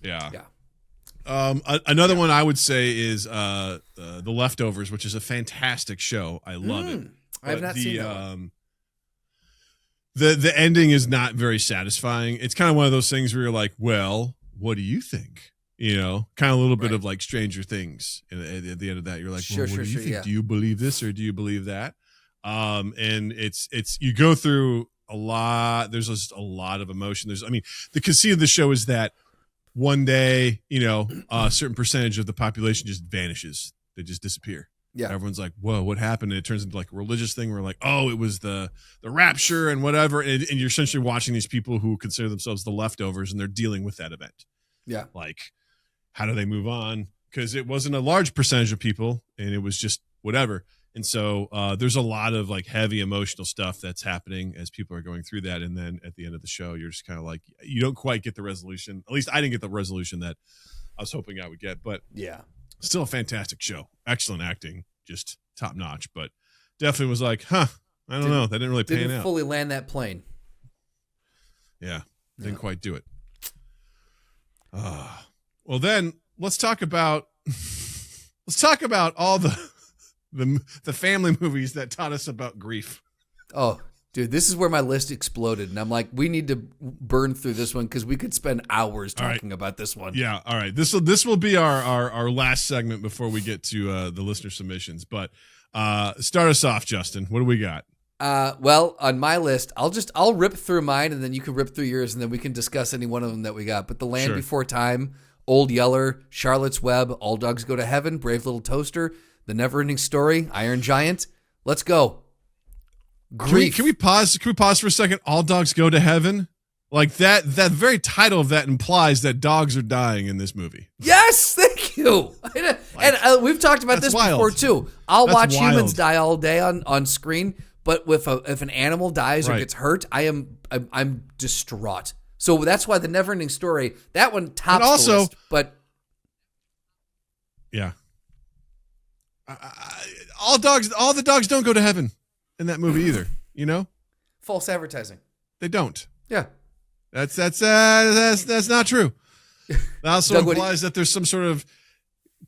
Yeah. Another one I would say is The Leftovers, which is a fantastic show. I love it. I have not seen that one. The ending is not very satisfying. It's kind of one of those things where you're like, well, what do you think? You know, kind of a little bit of like Stranger Things. And at the end of that, you're like, well, what do you think? Yeah. Do you believe this or do you believe that? And it's you go through a lot. There's just a lot of emotion. The conceit of the show is that one day, a certain percentage of the population just vanishes. They just disappear. Yeah. Everyone's like, whoa, what happened? And it turns into like a religious thing where like, oh, it was the rapture and whatever. And you're essentially watching these people who consider themselves the leftovers and they're dealing with that event. Yeah. Like, how do they move on? Because it wasn't a large percentage of people and it was just whatever. And so there's a lot of like heavy emotional stuff that's happening as people are going through that. And then at the end of the show, you're just kind of like, you don't quite get the resolution. At least I didn't get the resolution that I was hoping I would get. But yeah, still a fantastic show. Excellent acting, just top notch. But definitely was like, I don't know. That didn't really pan out. Didn't fully land that plane. Yeah, didn't quite do it. Well, then let's talk about all the family movies that taught us about grief. Oh, dude, this is where my list exploded, and I'm like, we need to burn through this one because we could spend hours talking about this one. Yeah, all right. This will be our last segment before we get to the listener submissions. But start us off, Justin. What do we got? Well, on my list, I'll rip through mine, and then you can rip through yours, and then we can discuss any one of them that we got. But The Land Before Time, Old Yeller, Charlotte's Web, All Dogs Go to Heaven, Brave Little Toaster, The Never-Ending Story, Iron Giant. Let's go. Grief. Can we pause? Can we pause for a second? All Dogs Go to Heaven. Like that very title of that implies that dogs are dying in this movie. Yes, thank you. And we've talked about this before too. I'll watch humans die all day on screen, but if an animal dies or gets hurt, I'm distraught. So that's why The Never-Ending Story, that one tops the list. But yeah, all the dogs don't go to heaven in that movie either. False advertising. They don't. Yeah, that's not true. That also implies that there's some sort of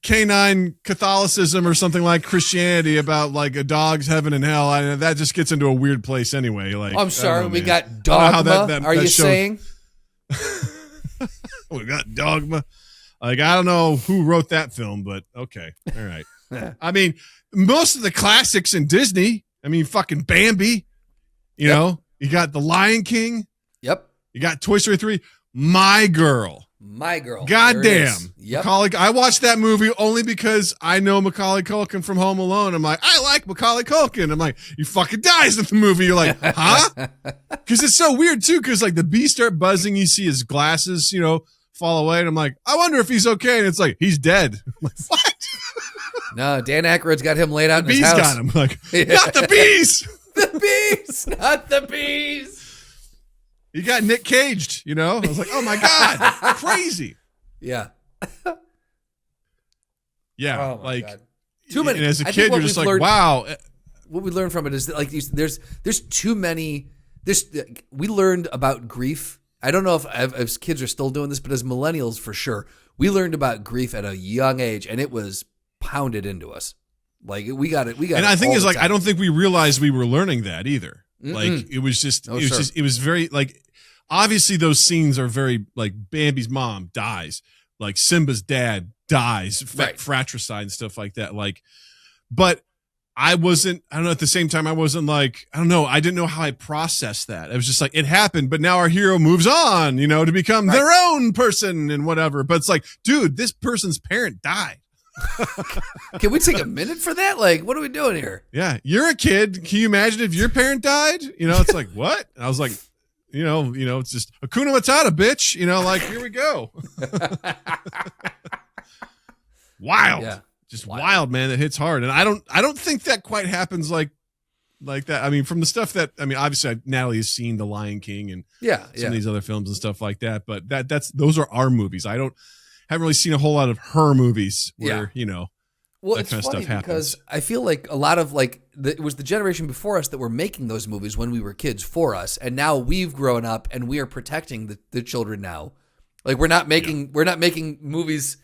canine Catholicism or something like Christianity about like a dog's heaven and hell. That just gets into a weird place anyway. Like, I'm sorry, we got dogma. Are you saying? We got dogma. Like, I don't know who wrote that film, but okay. All right. I mean, most of the classics in Disney, fucking Bambi, you know, you got The Lion King. Yep. You got Toy Story 3. My Girl. Goddamn. Yep. I watched that movie only because I know Macaulay Culkin from Home Alone. I'm like, I like Macaulay Culkin. I'm like, he fucking dies in the movie. You're like, huh? Because it's so weird too. Because like the bees start buzzing, you see his glasses, fall away, and I'm like, I wonder if he's okay. And it's like, he's dead. I'm like, what? No, Dan Aykroyd's got him laid out in his house. Bees got him. Like, not the bees. The bees, not the bees. You got Nick Caged, you know? I was like, oh my God, crazy. Yeah. Yeah. Oh my like, God. Too many. And as a kid, you're just like, wow. What we learned from it is that, like, there's too many. We learned about grief. I don't know if kids are still doing this, but as millennials, for sure, we learned about grief at a young age, and it was pounded into us. Like, we got it. And I think it's like, I don't think we realized we were learning that either. Mm-mm. Like, it was just, it was very, like, obviously those scenes are very, like, Bambi's mom dies, like Simba's dad dies, fratricide and stuff like that. Like, but I don't know, at the same time, I wasn't like, I don't know, I didn't know how I processed that. It was just like, it happened, but now our hero moves on, you know, to become their own person and whatever. But it's like, dude, this person's parent died. Can we take a minute for that? Like, what are we doing here? Yeah, you're a kid. Can you imagine if your parent died? You know, it's like, what? And I was like, you know, it's just Hakuna Matata, bitch. You know, like, here we go. Wild. Yeah. Just wild, man. That hits hard. And I don't think that quite happens like that. I mean, from the stuff that, I mean, obviously Natalie has seen The Lion King and some of these other films and stuff like that, but those are our movies. Haven't really seen a whole lot of her movies where, you know, that kind of stuff happens. Because I feel like a lot of, like, it was the generation before us that were making those movies when we were kids for us. And now we've grown up and we are protecting the children now. Like, we're not making movies.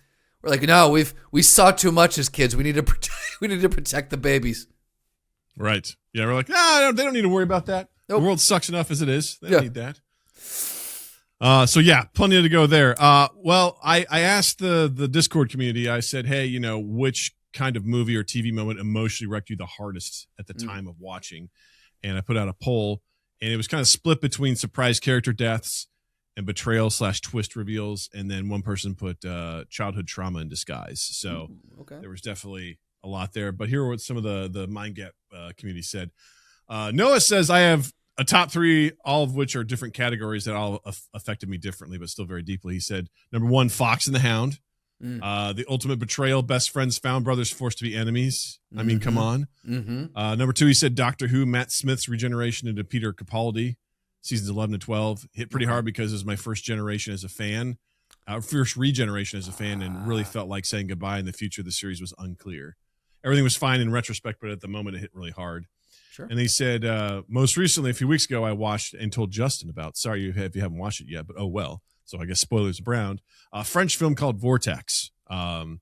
We're like, no, we saw too much as kids. We need to protect the babies. Right. Yeah. We're like, they don't need to worry about that. Nope. The world sucks enough as it is. They don't need that. So yeah, plenty to go there. Well, I asked the Discord community, I said, hey, you know, which kind of movie or TV moment emotionally wrecked you the hardest at the time of watching? And I put out a poll, and it was kind of split between surprise character deaths and betrayal / twist reveals. And then one person put childhood trauma in disguise. So there was definitely a lot there. But here are what some of the Mind Gap community said. Noah says, I have a top 3, all of which are different categories that all affected me differently, but still very deeply. He said, number 1, Fox and the Hound. The ultimate betrayal, best friends found, brothers forced to be enemies. I mean, come on. Number 2, he said Doctor Who, Matt Smith's regeneration into Peter Capaldi, seasons 11 to 12. Hit pretty hard because it was my first generation as a fan, first regeneration as a fan, and really felt like saying goodbye, and the future of the series was unclear. Everything was fine in retrospect, but at the moment it hit really hard. Sure. And he said, most recently, a few weeks ago, I watched and told Justin about, sorry if you haven't watched it yet, but oh well. So I guess spoilers abound. A French film called Vortex. Do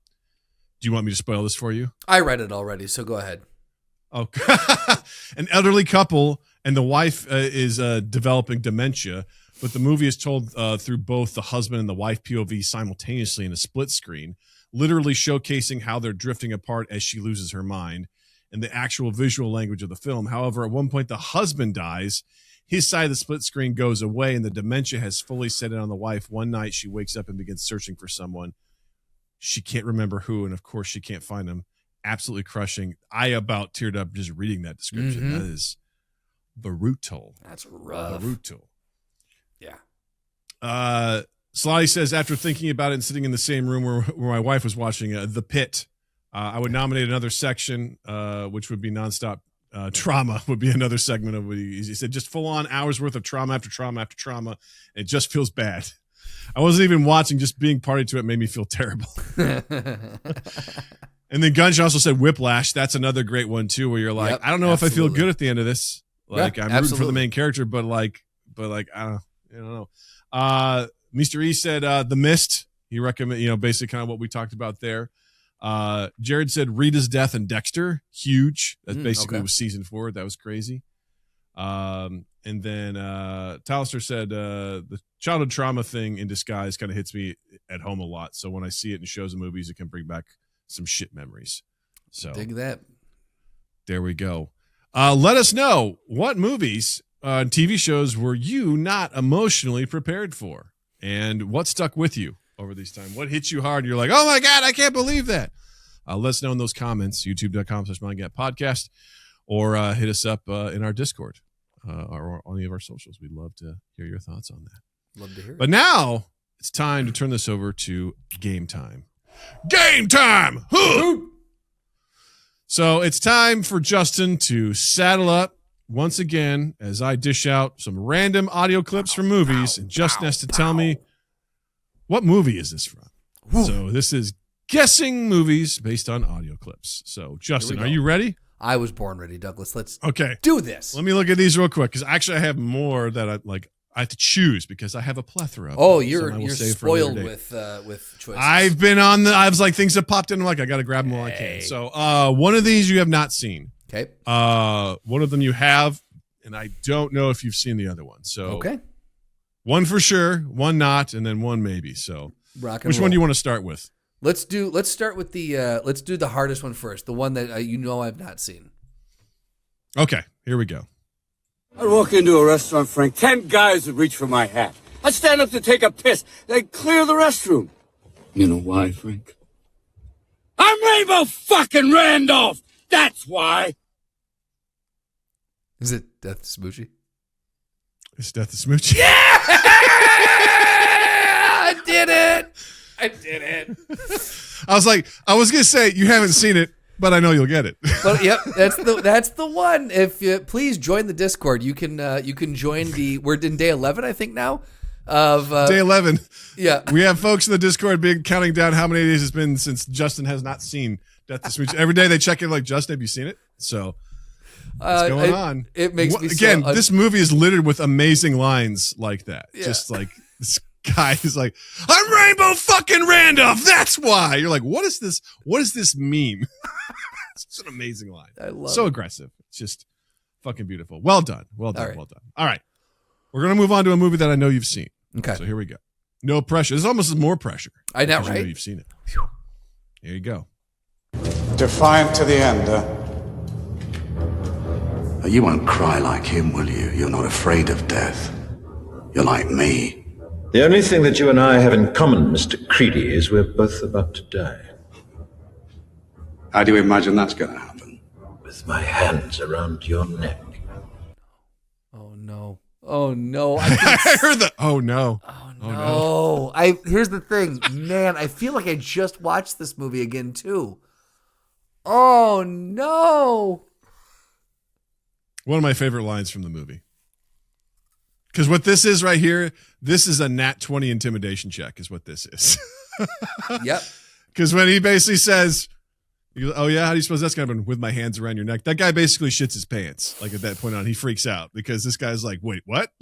you want me to spoil this for you? I read it already, so go ahead. Oh, an elderly couple and the wife is developing dementia, but the movie is told through both the husband and the wife POV simultaneously in a split screen, literally showcasing how they're drifting apart as she loses her mind. And the actual visual language of the film. However, at one point, the husband dies. His side of the split screen goes away, and the dementia has fully set in on the wife. One night, she wakes up and begins searching for someone. She can't remember who, and of course, she can't find him. Absolutely crushing. I about teared up just reading that description. That is brutal. That's rough. Brutal. Yeah. Slotty says, after thinking about it and sitting in the same room where my wife was watching The Pit, I would nominate another section, which would be nonstop trauma would be another segment of what he said, just full on hours worth of trauma after trauma after trauma. It just feels bad. I wasn't even watching, just being party to it made me feel terrible. And then Gunsh also said Whiplash. That's another great one too, where you're like, I don't know if I feel good at the end of this. Like I'm rooting for the main character, but I don't know. Mr. E said The Mist. He recommended, basically kind of what we talked about there. Jared said Rita's death and Dexter, huge. That's basically was season 4. That was crazy. And then Talister said the childhood trauma thing in disguise kind of hits me at home a lot. So when I see it in shows and movies, it can bring back some shit memories. So dig that. There we go. Let us know what movies and TV shows were you not emotionally prepared for, and what stuck with you over this time. What hit you hard? You're like, oh my God, I can't believe that. Let us know in those comments, youtube.com/mindgappodcast, or hit us up in our Discord or on any of our socials. We'd love to hear your thoughts on that. Love to hear it. But now it's time to turn this over to game time. Game time! So it's time for Justin to saddle up once again, as I dish out some random audio clips from movies, and Justin has to tell me, what movie is this from? So this is guessing movies based on audio clips. So, Justin, are you ready? I was born ready, Douglas. Let's okay. do this. Let me look at these real quick, because actually I have more that I have to choose because I have a plethora. Of you're spoiled with choices. I've been on I was like, things have popped in. I'm like, I got to grab them while I can. So one of these you have not seen. Okay. One of them you have, and I don't know if you've seen the other one. So okay. One for sure, one not, and then one maybe. So which one do you want to start with? Let's start with let's do the hardest one first. The one that I've not seen. Okay, here we go. I'd walk into a restaurant, Frank. 10 guys would reach for my hat. I'd stand up to take a piss. They'd clear the restroom. You know why, Frank? I'm Rainbow fucking Randolph! That's why! Is it Death Smoochie? It's Death Smoochie. Yeah! I did it! I was like, I was going to say, you haven't seen it, but I know you'll get it. But yep, that's the one. If you please join the Discord, you can join we're in day 11, I think now. Of day 11. Yeah, we have folks in the Discord been counting down how many days it's been since Justin has not seen Death to Smooch. Every day they check in like, Justin, have you seen it? So what's going on? It makes me again. This movie is littered with amazing lines like that. Yeah. Just like this guy is like, I'm Rainbow fucking Randolph. That's why. You're like, what is this? What does this mean? It's an amazing line. I love so it. Aggressive. It's just fucking beautiful. Well done. Well done. All right. Well done. All right. We're going to move on to a movie that I know you've seen. Okay. So here we go. No pressure. This almost is more pressure. I know, right? You know you've seen it. Here you go. Defiant to the end, You won't cry like him, will you? You're not afraid of death. You're like me. The only thing that you and I have in common, Mr. Creedy, is we're both about to die. How do you imagine that's going to happen? With my hands around your neck. Oh no! Oh no! I heard the. Oh no! Oh no! Here's the thing, man. I feel like I just watched this movie again too. Oh no! One of my favorite lines from the movie. Because what this is right here, this is a nat 20 intimidation check is what this is. Yep. Because when he basically says, oh yeah, how do you suppose that's going to happen with my hands around your neck? That guy basically shits his pants. Like at that point on, he freaks out because this guy's like, wait, what?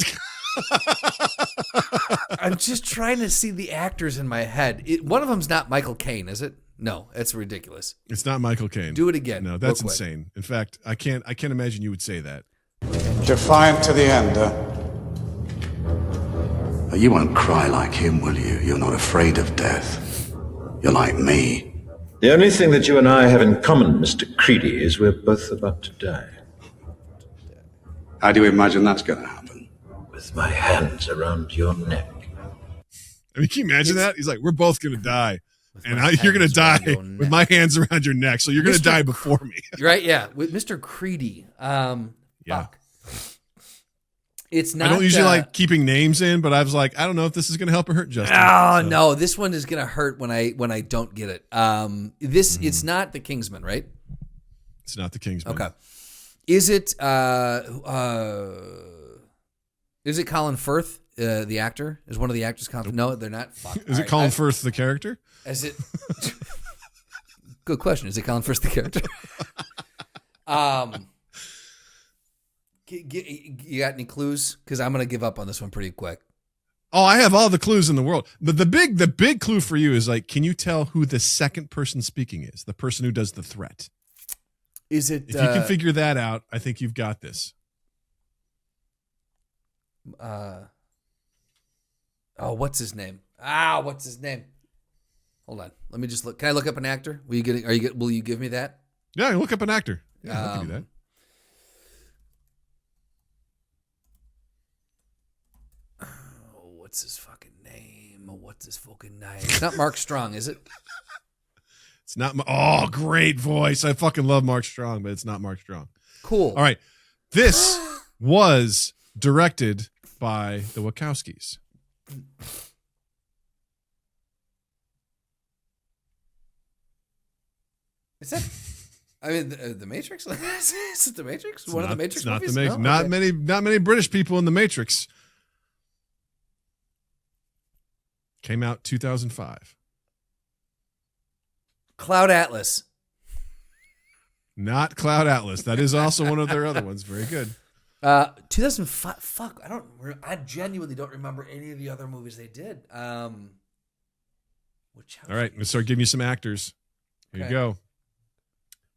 I'm just trying to see the actors in my head. One of them's not Michael Caine, is it? No, that's ridiculous. It's not Michael Caine. Do it again. No, that's insane. In fact, I can't imagine you would say that. Defiant to the end, You won't cry like him, will you? You're not afraid of death. You're like me. The only thing that you and I have in common, Mr. Creedy, is we're both about to die. How do you imagine that's going to happen? With my hands around your neck. I mean, can you imagine that? He's like, we're both going to die. And you're going to die with my hands around your neck. So you're going to die before me. Right, yeah. With Mr. Creedy. Yeah. Fuck. It's not. I don't usually like keeping names in, but I was like, I don't know if this is going to help or hurt Justin. Oh, no. This one is going to hurt when I don't get it. It's not The Kingsman, right? It's not The Kingsman. Okay. Is it Colin Firth, the actor? Is one of the actors Colin? No, they're not. Fuck. Is it Colin Firth, the character? Is it? Good question. Is it Colin Firth, the character? You got any clues? Because I'm going to give up on this one pretty quick. Oh, I have all the clues in the world. But the big clue for you is like, can you tell who the second person speaking is? The person who does the threat. Is it? If you can figure that out, I think you've got this. What's his name? What's his name? Hold on. Let me just look. Can I look up an actor? Will you give me that? Yeah, look up an actor. Yeah, I'll give you that. What's his fucking name? It's not Mark Strong, is it? It's not. Great voice. I fucking love Mark Strong, but it's not Mark Strong. Cool. All right. This was directed by the Wachowskis. Is that I mean, the Matrix. Is it the Matrix? One of the Matrix not movies? The Matrix. No? Okay. Not many British people in the Matrix. Came out 2005. Cloud Atlas. Not Cloud Atlas. That is also one of their other ones. Very good. 2005. Fuck. I genuinely don't remember any of the other movies they did. All right, let's start giving you some actors. Here you go.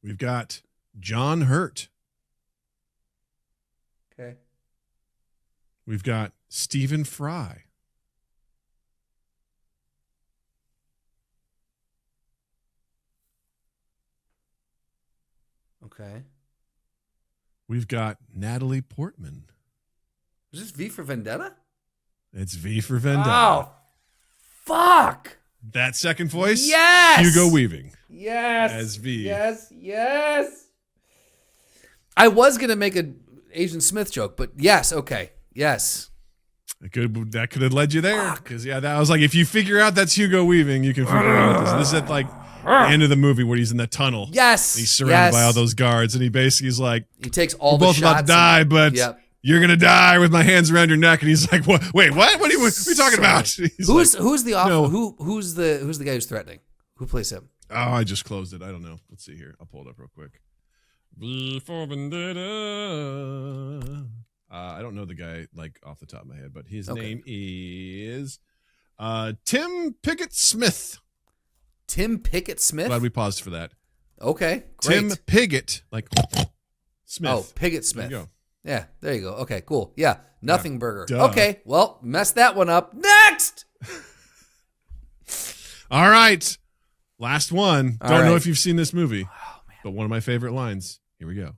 We've got John Hurt. Okay. We've got Stephen Fry. Okay. We've got Natalie Portman. Is this V for Vendetta? It's V for Vendetta. Oh, fuck. That second voice? Yes. Hugo Weaving. Yes. As V. Yes. I was going to make an Agent Smith joke, but yes. Okay. Yes. That could have led you there. Because, that was like, if you figure out that's Hugo Weaving, you can figure out this. This is at like the end of the movie where he's in the tunnel. Yes. And he's surrounded by all those guards. And he basically is like, he takes all we're the both shots. about to die, but you're going to die with my hands around your neck. And he's like, what? Wait, what? What are you talking about? Who's the guy who's threatening? Who plays him? Oh, I just closed it. I don't know. Let's see here. I'll pull it up real quick. V for Vendetta. I don't know the guy like off the top of my head, but his name is Tim Pickett Smith. Tim Pickett Smith? Glad we paused for that. Okay, great. Tim Piggott, like Smith. Oh, Piggott Smith. There you go. Yeah, there you go. Okay, cool. Yeah, Nothing Burger. Duh. Okay, well, messed that one up. Next! All right. Last one. All Don't know right. if you've seen this movie, but one of my favorite lines. Here we go.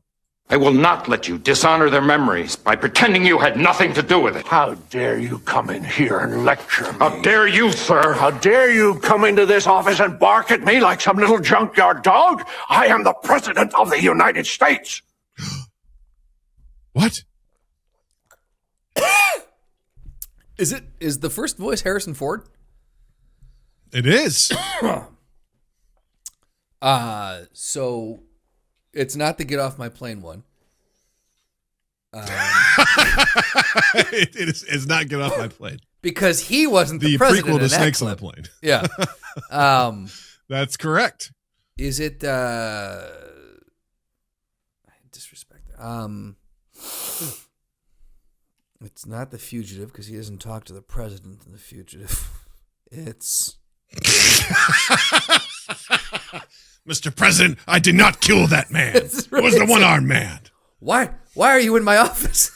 I will not let you dishonor their memories by pretending you had nothing to do with it. How dare you come in here and lecture me? How dare you, sir? How dare you come into this office and bark at me like some little junkyard dog? I am the President of the United States. What? Is the first voice Harrison Ford? It is. So it's not the Get Off My Plane one. It's not Get Off My Plane. Because he wasn't the The president prequel to in that Snakes on the clip. Plane. Yeah. That's correct. Is it I disrespect that. It's not The Fugitive because he doesn't talk to the president in The Fugitive. It's Mr. President, I did not kill that man. It was the one-armed man. Why are you in my office?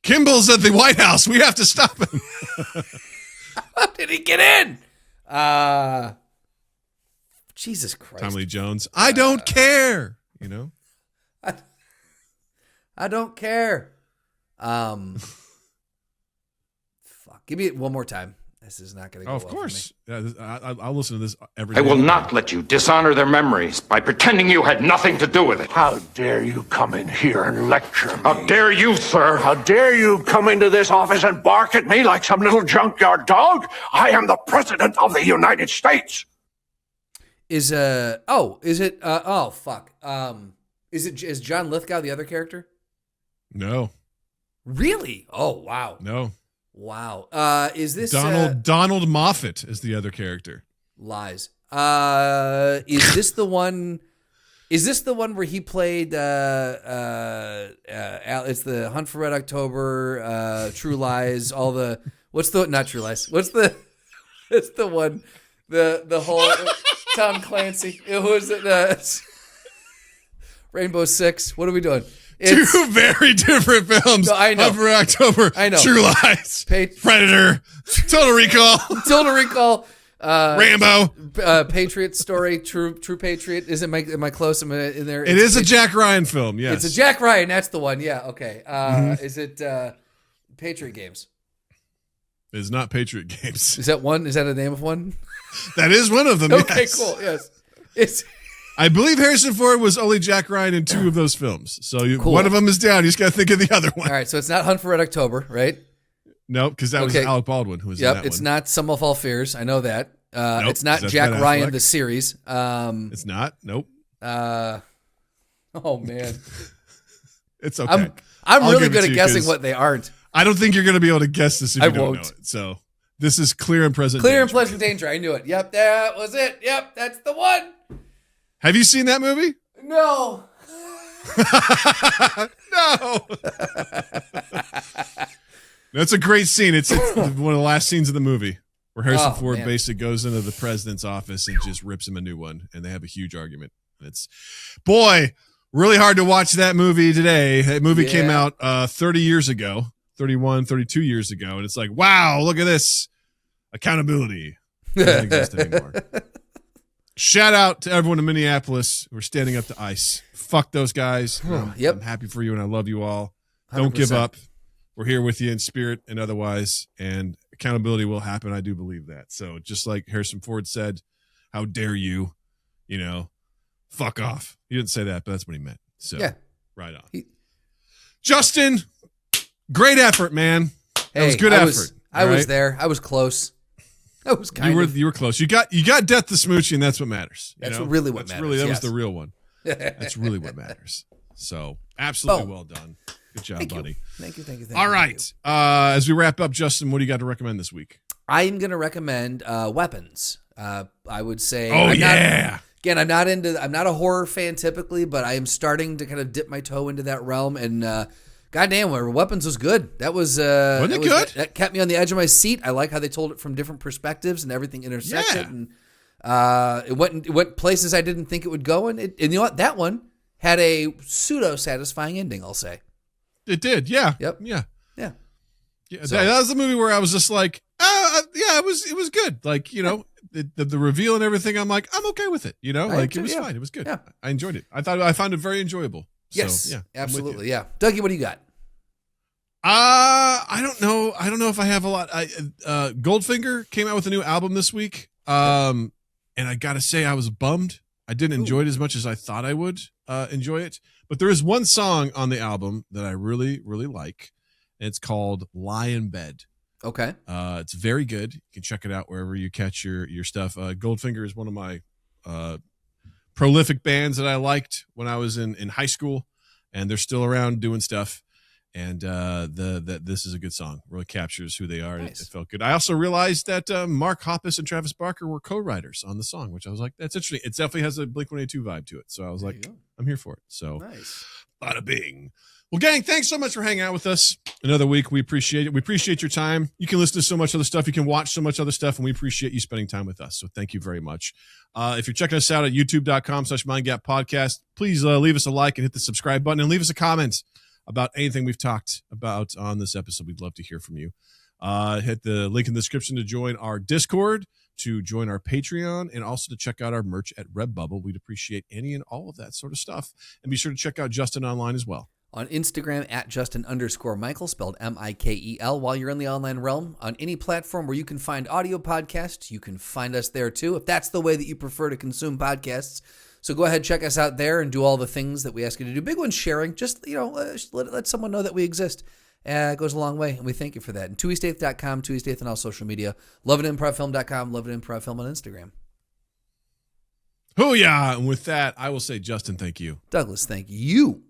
Kimball's at the White House. We have to stop him. How did he get in? Jesus Christ. Tommy Lee Jones. I don't care. You know? I don't care. Fuck. Give me it one more time. This is not going to go Of well course. for me. Yeah, I'll listen to this every I day. will not let you dishonor their memories by pretending you had nothing to do with it. How dare you come in here and lecture me? How dare you, sir? How dare you come into this office and bark at me like some little junkyard dog? I am the President of the United States. Is John Lithgow the other character? No. Really? Oh, wow. No. Wow. Is this Donald Moffat is the other character. lies? Is this the one? Is this the one where he played? It's the Hunt for Red October, True Lies, all the. What's the not True Lies? What's the? It's the one. The whole Tom Clancy. It was Rainbow Six. What are we doing? Two very different films. No, I know. Hunt for October. I know. True Lies. Pa- Predator. Total Recall. Total Recall. Rambo. Patriot Story. True Patriot. Am I close? Am I in there? It is a Jack Ryan film. Yes. It's a Jack Ryan. That's the one. Yeah. Okay. Is it Patriot Games? It is not Patriot Games. Is that one? Is that the name of one? That is one of them. Okay. Yes. Cool. Yes. It's. I believe Harrison Ford was only Jack Ryan in two of those films. So Cool. one of them is down. You just got to think of the other one. All right. So it's not Hunt for Red October, right? No, because that was Okay. Alec Baldwin who was in Yep. that It's one. not Sum of All Fears. I know that. Nope. It's not That's Jack Ben Ryan Affleck. the series. It's not. Nope. Oh man, It's okay. I'm I'll really give it good to at you guessing 'cause what they aren't. I don't think you're going to be able to guess this if I you don't won't. know it. So this is Clear and Present Clear and Danger. Pleasant Danger. I knew it. Yep, that was it. Yep, that's the one. Have you seen that movie? No. No. That's a great scene. It's one of the last scenes of the movie where Harrison Ford man. basically goes into the president's office and just rips him a new one, and they have a huge argument. It's, boy, really hard to watch that movie today. That movie came out 30 years ago, 31, 32 years ago, and it's like, wow, look at this. Accountability doesn't exist anymore. Shout out to everyone in Minneapolis who are standing up to ICE. Fuck those guys. Yep. I'm happy for you, and I love you all. Don't 100%. give up. We're here with you in spirit and otherwise, and accountability will happen. I do believe that. So just like Harrison Ford said, how dare you, fuck off. He didn't say that, but that's what he meant. So right on. Justin, great effort, man. That was good effort. I was there. I was close. I was You were close. You got Death to Smoochie, and that's what matters. That's really what matters. That was the real one. That's really what matters. So absolutely well done. Good job, buddy. Thank you. All right. As we wrap up, Justin, what do you got to recommend this week? I am going to recommend Weapons. I would say. I'm not a horror fan typically, but I am starting to kind of dip my toe into that realm. And goddamn, Weapons was good. That was wasn't it good? That kept me on the edge of my seat. I like how they told it from different perspectives and everything intersected. Yeah. And it went places I didn't think it would go. And you know what? That one had a pseudo satisfying ending. I'll say. It did, yeah. Yep. Yeah. So, that was the movie where I was just like, it was good. Like, the reveal and everything. I'm like, I'm okay with it. It was fine. It was good. Yeah. I enjoyed it. I found it very enjoyable. Yes. So, absolutely. Yeah. Dougie, what do you got? I don't know. I don't know if I have a lot. Goldfinger came out with a new album this week. And I gotta say, I was bummed. I didn't enjoy it as much as I thought I would enjoy it. But there is one song on the album that I really, really like. And it's called Lie in Bed. Okay. It's very good. You can check it out wherever you catch your stuff. Goldfinger is one of my prolific bands that I liked when I was in high school. And they're still around doing stuff. And this is a good song. Really captures who they are. Nice. It felt good. I also realized that Mark Hoppus and Travis Barker were co-writers on the song, which I was like, that's interesting. It definitely has a Blink-182 vibe to it. So I was like, I'm here for it. So Nice. bada bing. Well, gang, thanks so much for hanging out with us another week. We appreciate it. We appreciate your time. You can listen to so much other stuff. You can watch so much other stuff, and we appreciate you spending time with us. So thank you very much. If you're checking us out at youtube.com/mindgappodcast, please leave us a like and hit the subscribe button and leave us a comment about anything we've talked about on this episode. We'd love to hear from you. Hit the link in the description to join our Discord, to join our Patreon, and also to check out our merch at Redbubble. We'd appreciate any and all of that sort of stuff. And be sure to check out Justin online as well. On Instagram at Justin_Michael, spelled Mikel. While you're in the online realm, on any platform where you can find audio podcasts, you can find us there too, if that's the way that you prefer to consume podcasts. So go ahead, check us out there and do all the things that we ask you to do. Big one, sharing. Just, let someone know that we exist. It goes a long way, and we thank you for that. And TwoEastEighth.com, TwoEastEighth on all social media. LoveItImprovFilm.com, LoveItImprovFilm on Instagram. Hoo-yah! And with that, I will say, Justin, thank you. Douglas, thank you.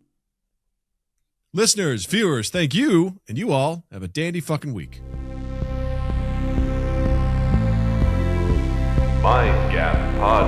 Listeners, viewers, thank you. And you all have a dandy fucking week. Mind Gap Podcast.